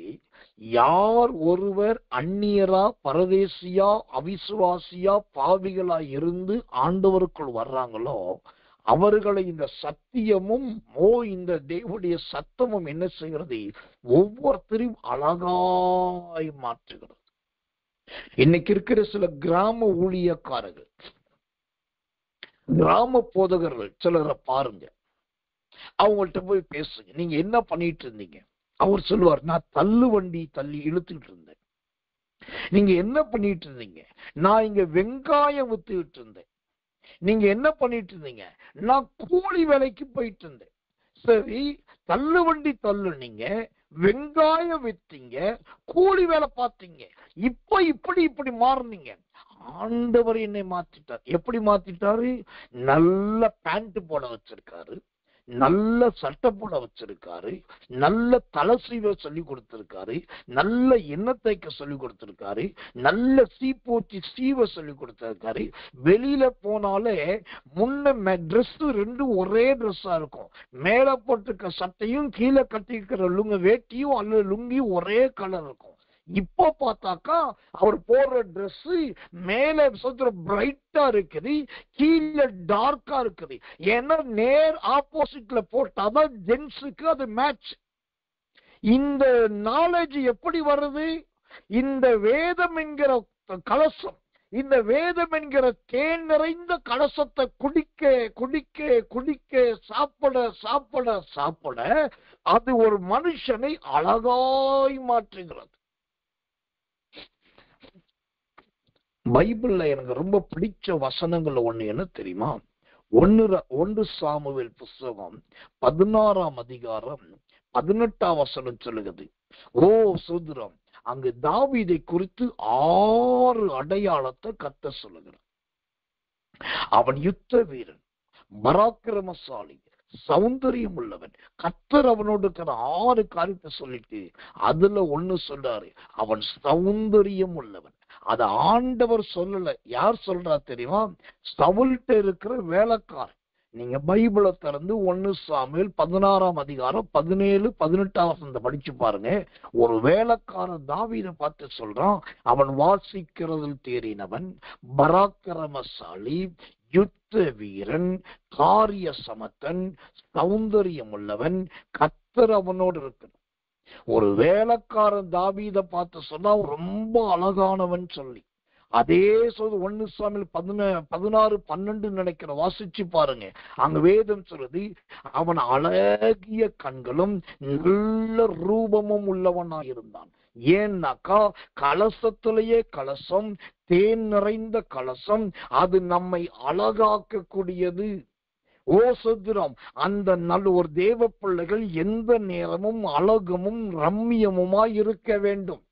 யார் ஒருவர் அந்நியரா, பரதேசியா, அவிசுவாசியா, பாவிகளா இருந்து ஆண்டவருக்குள் வர்றாங்களோ அவர்களை இந்த சத்தியமும் இந்த தேவனுடைய சத்தமும் என்ன செய்கிறது? ஒவ்வொருத்தரையும் அழகாய் மாற்றுகிறது. இன்னைக்கு இருக்கிற சில கிராம ஊழியக்காரர்கள், கிராம போதகர்கள் சிலரை பாருங்க. அவங்கள்ட்ட போய் பேசுங்க, நீங்க என்ன பண்ணிட்டு இருந்தீங்க? அவர் சொல்லுவார், நான் தள்ளு வண்டி தள்ளி இழுத்துக்கிட்டு இருந்தேன். நீங்க என்ன பண்ணிட்டு இருந்தீங்க? நான் இங்க வெங்காயம் வித்துக்கிட்டு இருந்தேன். நீங்க என்ன பண்ணிட்டு இருந்தீங்க? நான் கூலி வேலைக்கு போயிட்டு இருந்தேன். சரி, தள்ளு வண்டி தள்ளுனீங்க, வெங்காயம் வித்தீங்க, கூலி வேலை பார்த்தீங்க, இப்ப இப்படி மாறுனீங்க. ஆண்டவர் என்னை மாத்திட்டார். எப்படி மாத்திட்டாரு? நல்ல பேண்ட் போட வச்சிருக்காரு, நல்ல சட்டை போட வச்சிருக்காரு, நல்ல தலை சீவ சொல்லி கொடுத்திருக்காரு, நல்ல எண்ணெய் தேய்க்க சொல்லி கொடுத்திருக்காரு, நல்ல சீப்போச்சி சீவ சொல்லி கொடுத்திருக்காரு. வெளியில போனாலே முன்ன ட்ரெஸ் ரெண்டும் ஒரே ட்ரெஸ்ஸா இருக்கும். மேல போட்டிருக்க சட்டையும் கீழே கட்டிருக்கிற வேட்டியும் அல்லது லுங்கியும் ஒரே கலர் இருக்கும். இப்போ பார்த்தாக்கா அவர் போடுற ட்ரெஸ் மேல பிரைட்டா இருக்குது, கீழே டார்க்கா இருக்குது. ஏன்னா நேர் ஆப்போசிட்ல போட்டாதான் ஜென்ஸுக்கு அது மேட்ச். இந்த நாலேஜ் எப்படி வருது? இந்த வேதம் என்கிற கலசம், இந்த வேதம் என்கிற தேன் நிறைந்த கலசத்தை குடிக்க குடிக்க குடிக்க, சாப்பிட சாப்பிட சாப்பிட அது ஒரு மனுஷனை அழகாய் மாற்றுகிறது. பைபிள்ல எனக்கு ரொம்ப பிடிச்ச வசனங்கள் ஒண்ணு என்ன தெரியுமா? 1 சாமுவேல் புஸ்தகம் 16ஆம் அதிகாரம் 18ஆம் வசனம் சொல்லுகிறது. ஓ சோதரம், அங்கு தாவீதை குறித்து 6 அடையாளத்தை கர்த்தர் சொல்லுகிறார். அவன் யுத்த வீரன், பராக்கிரமசாலி, சௌந்தரியம் உள்ளவன். கர்த்தர் அவனோடு இருக்கிற 6 காரியத்தை சொல்லிட்டு அதுல ஒண்ணு சொல்றாரு, அவன் சௌந்தரியம் உள்ளவன். அத ஆண்டவர் சொல்லல. யார் சொல்றா தெரியுமா? சவுல்ட்ட இருக்கிற வேலைக்காரன். நீங்க பைபிளை திறந்து 1 சாமுவேல் 16ஆம் அதிகாரம் 17, 18ஆம் வசனத்தை படிச்சு பாருங்க. ஒரு வேலைக்காரன் தாவீதை பார்த்து சொல்றான், அவன் வாசிக்கிறதில் தேறினவன், பராக்கிரமசாலி, யுத்த வீரன், காரிய சமத்தன், சௌந்தரியம் உள்ளவன், கர்த்தர் அவனோடு இருக்கிறான். ஒரு வேலைக்காரன் தாவீதை பார்த்து சொன்னா ரொம்ப அழகானவன் சொல்லி. அதே சொல்லு 1 சாமுவேல் 16, 12 நினைக்கிற வாசிச்சு பாருங்க. அங்க வேதம் சொல்லுது, அவன் அழகிய கண்களும் நல்ல ரூபமும் உள்ளவனாயிருந்தான். ஏன்னாக்கா கலசத்திலேயே கலசம், தேன் நிறைந்த கலசம், அது நம்மை அழகாக்க கூடியது. ஓ சுத்திரம், அந்த நல்ல ஒரு தேவ பிள்ளைகள் எந்த நேரமும் அழகமும் ரம்மியமுமாய் இருக்க வேண்டும்.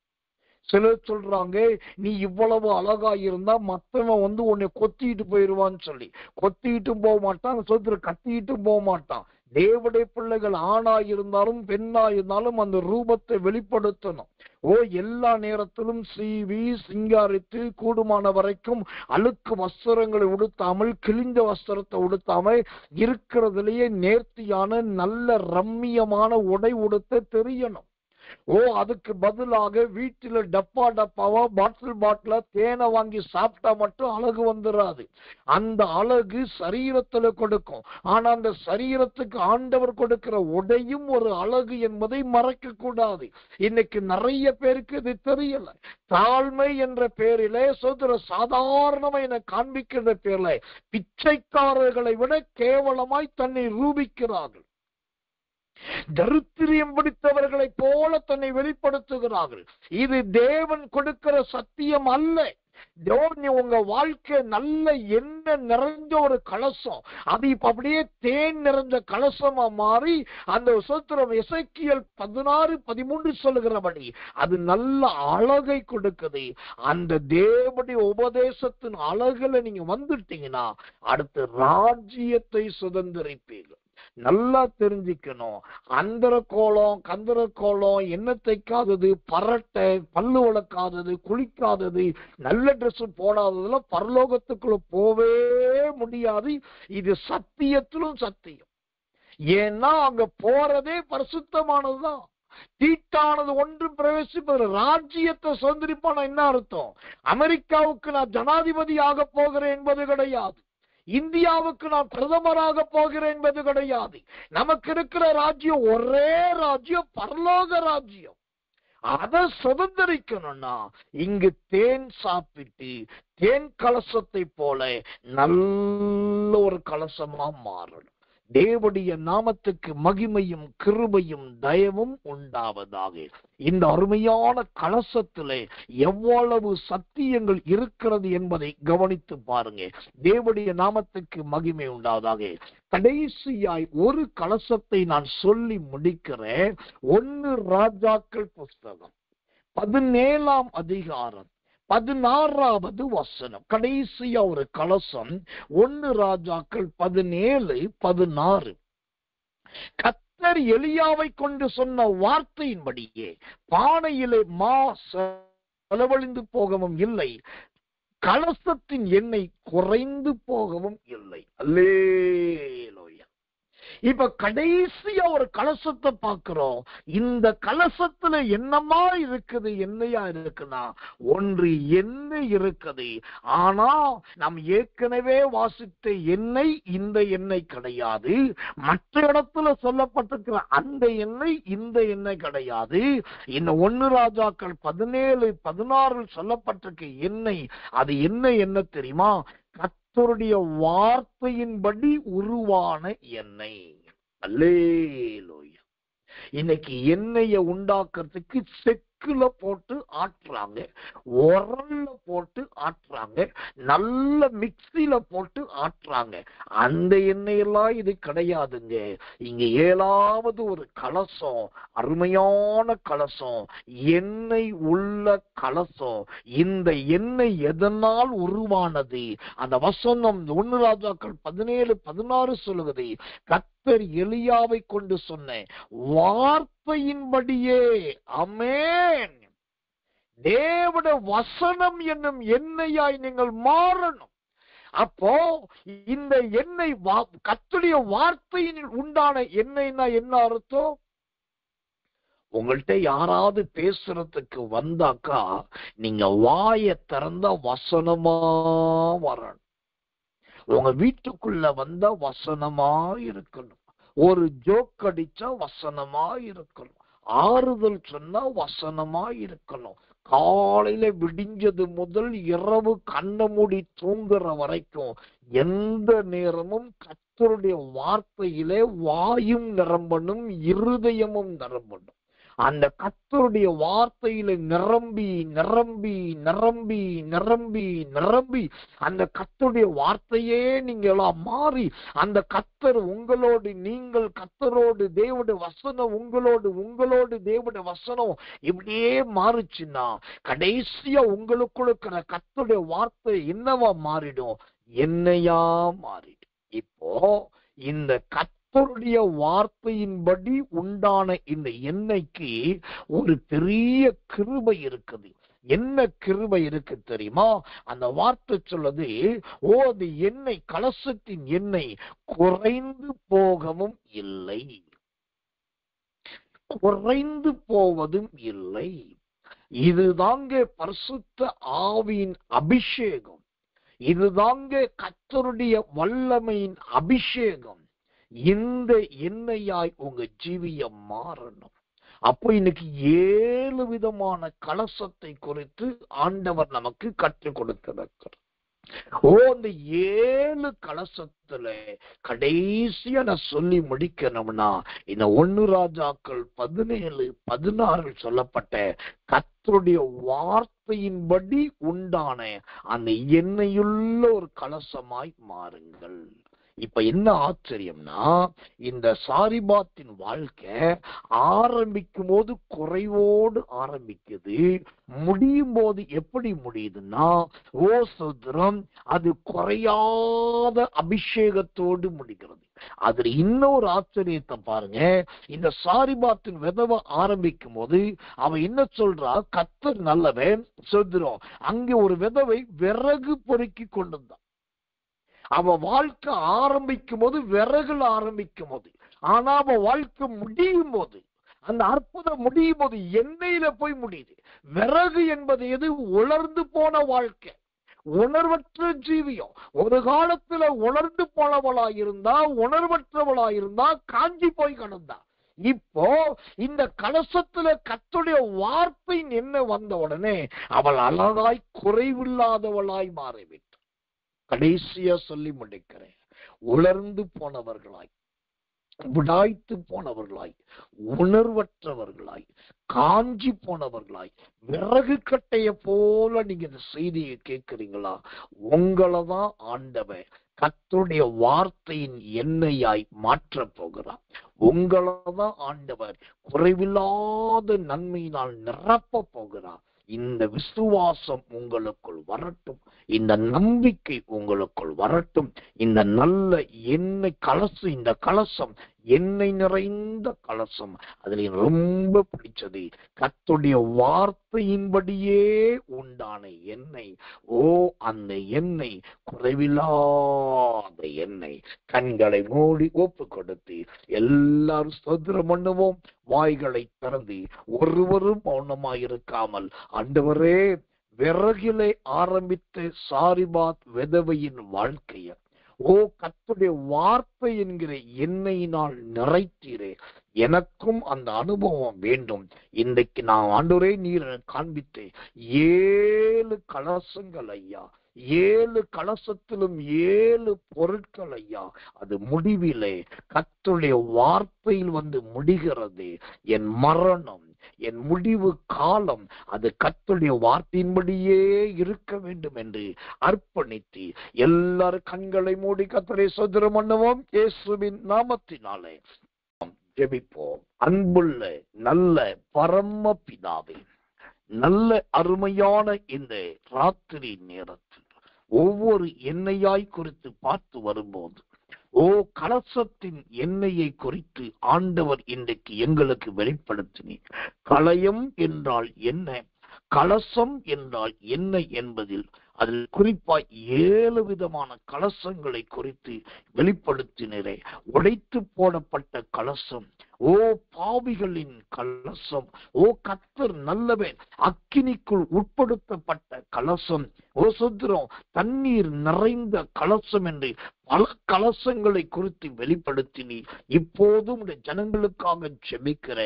சிலர் சொல்றாங்க, நீ இவ்வளவு அழகா இருந்தா மத்தவன் உன்னை கொத்திட்டு போயிருவான்னு சொல்லி. கொத்திட்டு போக மாட்டான், சொல்ற கத்திட்டு போக மாட்டான். தேவடைய பிள்ளைகள் ஆணா இருந்தாலும் பெண்ணா இருந்தாலும் அந்த ரூபத்தை வெளிப்படுத்தணும். ஓ எல்லா நேரத்திலும் சீவி சிங்காரித்து கூடுமான வரைக்கும் அழுக்கு வஸ்திரங்களை உடுத்தாமல், கிழிஞ்ச வஸ்திரத்தை உடுத்தாமல் இருக்கிறதுலயே நேர்த்தியான நல்ல ரம்மியமான உடை உடுத்த தெரியணும். அதுக்கு பதிலாக வீட்டில் டப்பா டப்பாவா பாட்டில் தேனை வாங்கி சாப்பிட்டா மட்டும் அழகு வந்துடாது. அந்த அழகு சரீரத்துல கொடுக்கும். ஆனா அந்த சரீரத்துக்கு ஆண்டவர் கொடுக்கிற உடையும் ஒரு அழகு என்பதை மறக்க கூடாது. இன்னைக்கு நிறைய பேருக்கு இது தெரியல. தாழ்மை என்ற பேரிலே சாதாரணமா என காண்பிக்கின்ற பேர்ல பிச்சைக்காரர்களை விட கேவலமாய் தன்னை ரூபிக்கிறார்கள். தரித்திரியம் பிடித்தவர்களை போல தன்னை வெளிப்படுத்துகிறார்கள். இது தேவன் கொடுக்கிற சத்தியம் அல்ல. உங்க வாழ்க்கை நல்ல எண்ணெய் நிறைஞ்ச ஒரு கலசம், அது இப்ப அப்படியே தேன் நிறைஞ்ச கலசமா மாறி அந்த சூத்திரம் எசேக்கியேல் 16:13 சொல்லுகிறபடி அது நல்ல அழகை கொடுக்குது. அந்த தேவனுடைய உபதேசத்தின் அழகுல நீங்க வந்துட்டீங்கன்னா அடுத்து ராஜ்யத்தை சுதந்திரிப்பீர்கள். நல்லா தெரிஞ்சுக்கணும். அந்தர கோலம் கந்தர கோலம், எண்ணெய் தைக்காதது, பரட்டை, பல்லு வளர்க்காதது, குளிக்காதது, நல்ல ட்ரெஸ் போடாததுல பரலோகத்துக்குள்ள போவே முடியாது. இது சத்தியத்திலும் சத்தியம். ஏன்னா அங்க போறதே பரிசுத்தமானதுதான். தீட்டானது ஒன்றும் பிரவேசிப்பது. ராஜ்யத்தை சுதந்திரிப்பான என்ன அர்த்தம்? அமெரிக்காவுக்கு நான் ஜனாதிபதி ஆக போகிறேன் என்பது கிடையாது. இந்தியாவுக்கு நான் பிரதமராக போகிறேன் என்பது கிடையாது. நமக்கு இருக்கிற ராஜ்யம் ஒரே ராஜ்யம், பரலோக ராஜ்யம். அதை சுதந்திரிக்கணும்னா இங்கு தேன் சாப்பிட்டு தேன் கலசத்தை போல நல்ல ஒரு கலசமா மாறணும். தேவனுடைய நாமத்துக்கு மகிமையும் கிருபையும் தயவும் உண்டாவதாக. இந்த அருமையான கலசத்திலே எவ்வளவு சத்தியங்கள் இருக்கிறது என்பதை கவனித்து பாருங்க. தேவனுடைய நாமத்துக்கு மகிமை உண்டாவதாக. கடைசியாய் ஒரு கலசத்தை நான் சொல்லி முடிக்கிறேன். 1 ராஜாக்கள் புஸ்தகம் 17ஆம் அதிகாரம் 16வது வசனம். கடைசியா ஒரு கலசம். 1 ராஜாக்கள் 17:16. கர்த்தர் எலியாவை கொண்டு சொன்ன வார்த்தையின்படியே பானையிலே மா செலவழிந்து போகவும் இல்லை, கலசத்தின் எண்ணெய் குறைந்து போகவும் இல்லை. அல்லேலூயா. இப்ப கடைசியா ஒரு கலசத்தை பார்க்கிறோம். இந்த கலசத்துல என்னமா இருக்குது? எண்ணெயா இருக்குன்னா ஒன்று எண்ணெய் இருக்குது. ஆனா நாம் ஏற்கனவே வாசித்த எண்ணெய் இந்த எண்ணெய் கிடையாது. மற்ற இடத்துல சொல்லப்பட்டிருக்கிற அந்த எண்ணெய் இந்த எண்ணெய் கிடையாது. இந்த 1 ராஜாக்கள் 17:16 சொல்லப்பட்டிருக்க எண்ணெய், அது என்ன தெரியுமா? கர்த்தருடைய வார்த்தையின்படி உருவான எண்ணெய். அல்லேலூயா. இன்னைக்கு எண்ணெயை உண்டாக்குறதுக்கு செக்குல போட்டு ஆட்டுறாங்க, உரல்ல போட்டு ஆட்டுறாங்க, நல்ல மிக்சியில போட்டு ஆட்டுறாங்க. அந்த எண்ணெயெல்லாம் இது கிடையாதுங்க. இங்க 7வது ஒரு கலசம், அருமையான கலசம், எண்ணெய் உள்ள கலசம். இந்த எண்ணெய் எதனால் உருவானது? அந்த வசனம் 1 ராஜாக்கள் 17:16 சொல்லுகிறது. கர்த்தர் எலியாவை கொண்டு சொன்ன வார்த்தையின்படியே. ஆமென். தேவனுடைய வசனம் என்னும் எண்ணெயாய் நீங்கள் மாறணும். அப்போ இந்த எண்ணெய் கர்த்தருடைய வார்த்தையின் உண்டான எண்ணெய்னா என்ன அர்த்தம்? உங்கள்கிட்ட யாராவது பேசுறதுக்கு வந்தாக்கா நீங்க வாயை திறந்தா வசனமா வரணும். உங்க வீட்டுக்குள்ள வந்தா வசனமா இருக்கணும். ஒரு ஜோக் அடிச்சா வசனமா இருக்கணும். ஆறுதல் சொன்னா வசனமா இருக்கணும். காலையில விடிஞ்சது முதல் இரவு கண்ண மூடி தூங்குற வரைக்கும் எந்த நேரமும் கர்த்தருடைய வார்த்தையிலே வாயும் நிரம்பணும், இருதயமும் நிரம்பணும். அந்த கர்த்தருடைய வார்த்தையில நிரம்பி நிரம்பி நிரம்பி நிரம்பி நிரம்பி அந்த கர்த்தருடைய வார்த்தையே நீங்க எல்லாம் மாறி அந்த கர்த்தர் உங்களோடு, நீங்கள் கர்த்தரோடு, தேவனுடைய வசனம் உங்களோடு, உங்களோடு தேவனுடைய வசனம் இப்படியே மாறுச்சுன்னா கடைசியா உங்களுக்குள்ள இருக்கிற கர்த்தருடைய வார்த்தை என்னவா மாறிடும்? எண்ணெயா மாறிடும். இப்போ இந்த கர்த்தருடைய வார்த்தையின்படி உண்டான இந்த எண்ணெய்க்கு ஒரு பெரிய கிருபை இருக்குது. என்ன கிருபை இருக்கு தெரியுமா? அந்த வார்த்தை சொல்லுது, அது எண்ணெய், கலசத்தின் எண்ணெய் குறைந்து போகவும் இல்லை. குறைந்து போவதும் இல்லை. இதுதாங்க பரிசுத்த ஆவியின் அபிஷேகம். இதுதாங்க கர்த்தருடைய வல்லமையின் அபிஷேகம். இந்த எண்ணெயாய் உங்க ஜீவியம் மாறணும். அப்போ இன்னைக்கு 7 விதமான கலசத்தை குறித்து ஆண்டவர் நமக்கு கற்றுக் கொடுத்திருக்கிறார். அந்த 7 கலசத்துல கடைசியா நான் சொல்லி முடிக்கணும்னா, இந்த 1 ராஜாக்கள் 17:16 சொல்லப்பட்ட கர்த்தருடைய வார்த்தையின்படி உண்டான அந்த எண்ணெயுள்ள ஒரு கலசமாய் மாறுங்கள். இப்ப என்ன ஆச்சரியம்னா, இந்த சாரிபாத்தின் வாழ்க்கை ஆரம்பிக்கும் போது குறைவோடு ஆரம்பிக்குது, முடியும் போது எப்படி முடியுதுன்னா, சோதரம் அது குறையாத அபிஷேகத்தோடு முடிகிறது. அதுல இன்னொரு ஆச்சரியத்தை பாருங்க. இந்த சாரிபாத்தின் விதவை ஆரம்பிக்கும் போது அவன் என்ன சொல்றா, கர்த்தர் நல்லவன் சொல்றோம். அங்கே ஒரு விதவை விறகு பொறுக்கி கொண்டிருந்தான். அவ வாழ்க்கை ஆரம்பிக்கும் போது விறகுல ஆரம்பிக்கும் போது, ஆனா அவ வாழ்க்கை முடியும் போது, அந்த அற்புதம் முடியும் போது எண்ணெயில போய் முடியுது. விறகு என்பது எது? உலர்ந்து போன வாழ்க்கை, உணர்வற்ற ஜீவியம். ஒரு காலத்துல உணர்ந்து போனவளாயிருந்தா, உணர்வற்றவளாயிருந்தா, காஞ்சி போய் கிடந்தா. இப்போ இந்த கலசத்துல கர்த்தருடைய வார்த்தை என்ன வந்த உடனே அவள் அழகாய் குறைவில்லாதவளாய் மாறிவிட்டாள். கடைசியா சொல்லி முடிக்கிறேன். உலர்ந்து போனவர்களாய், விடாய்த்து போனவர்களாய், உணர்வற்றவர்களாய், காஞ்சி போனவர்களாய், விறகு கட்டைய போல நீங்க இந்த செய்தியை கேட்கிறீங்களா? உங்களதான் ஆண்டவன் கர்த்தருடைய வார்த்தையின் எண்ணெயாய் மாற்ற போகிறார். உங்களதான் ஆண்டவர் குறைவில்லாத நன்மையினால் நிரப்ப போகிறார். இந்த விசுவாசம் உங்களுக்குள் வரட்டும், இந்த நம்பிக்கை உங்களுக்குள் வரட்டும். இந்த நல்ல எண்ணெய் கலசம், இந்த கலசம் எண்ணெய் நிறைந்த கலசம். அதுல ரொம்ப பிடிச்சது கர்த்தருடைய வார்த்தையின்படியே உண்டான எண்ணெய். அந்த எண்ணெய் குறைவில்லாத எண்ணெய். கண்களை மூடி ஒப்பு கொடுத்து எல்லாரும் ஸ்தோத்திரம் பண்ணுவோம். வாய்களை திறந்து ஒருவரும் மௌனமாயிருக்காமல், ஆண்டவரே, விறகிலே ஆரம்பித்த சாரிபாத் விதவையின் வாழ்க்கைய கர்த்தருடைய வார்த்தை என்கிற எண்ணெயினால் நிறைத்தீரே. எனக்கும் அந்த அனுபவம் வேண்டும். இன்றைக்கு நான் ஆண்டவரே நீர் காண்பித்தேன் 7 கலசங்கள் ஐயா. 7 கலசத்திலும் 7 பொருட்கள் ஐயா. அது முடிவிலே கர்த்தருடைய வார்த்தையில் வந்து முடிகிறது. என் மரணம், என் முடிவு காலம் அது கர்த்தருடைய வார்த்தையின்படியே இருக்க வேண்டும் என்று அர்ப்பணித்து எல்லாரும் கண்களை மூடி கர்த்தரை ஸ்தோத்திரம் பண்ணுவோம். இயேசுவின் நாமத்தினாலே ஜெபிப்போம். அன்புள்ள நல்ல பரம பிதாவே, நல்ல அருமையான இந்த ராத்திரி நேரத்தில் ஒவ்வொரு எண்ணெயாய் குறித்து பார்த்து வரும்போது, கலசத்தின் எண்ணெயை குறித்து ஆண்டவர் இன்றைக்கு எங்களுக்கு வெளிப்படுத்தினீர். கலயம் என்றால் என்ன, கலசம் என்றால் என்ன என்பதில் அதில் குறிப்பாய் 7 விதமான கலசங்களை குறித்து வெளிப்படுத்தினரே. உடைத்து போடப்பட்ட கலசம், பாவிகளின் கலசம், கர்த்தர் நல்லவன் அக்கினிக்குள் உட்படுத்தப்பட்ட கலசம், சுத்திரம் தண்ணீர் நிறைந்த கலசம் என்று பல கலசங்களை குறித்து வெளிப்படுத்தினி. இப்போதும் ஜனங்களுக்காக ஜெபிக்கிற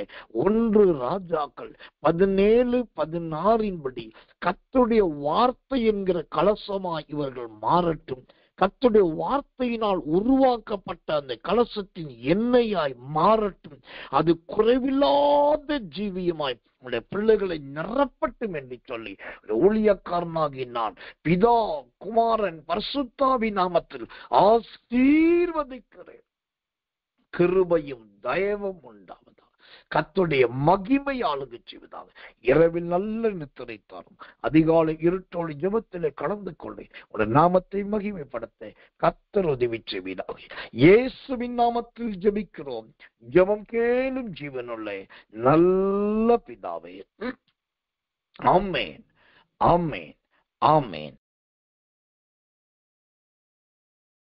1 ராஜாக்கள் 17:16 படி கர்த்தருடைய வார்த்தை என்கிற கலசமாய் இவர்கள் மாறட்டும். கர்த்தருடைய வார்த்தையினால் உருவாக்கப்பட்ட அந்த கலசத்தின் எண்ணெயாய் மாறட்டும். அது குறைவில்லாத ஜீவியமாய் உடைய பிள்ளைகளை நிரப்பட்டும் என்று சொல்லி ஊழியக்காரனாகி நான் பிதா, குமாரன், பரிசுத்தாவின் நாமத்தில் ஆசீர்வதிக்கிறேன். கிருபையும் தயவும் உண்டாவதாக. கர்த்தருடைய மகிமை ஆளுகை செய்வதாக. இரவில் நல்ல நித்திரை தாரும். அதிகாலை இருட்டோடு ஜெபத்திலே கலந்து கொள்ளை உடைய நாமத்தை மகிமைப்படுத்த கர்த்தர் உதவி செய்வதாக. இயேசுவின் நாமத்தில் ஜெபிக்கிறோம். ஜெபம் கேளும் ஜீவனுள்ள நல்ல பிதாவே. ஆமென், ஆமென், ஆமென்.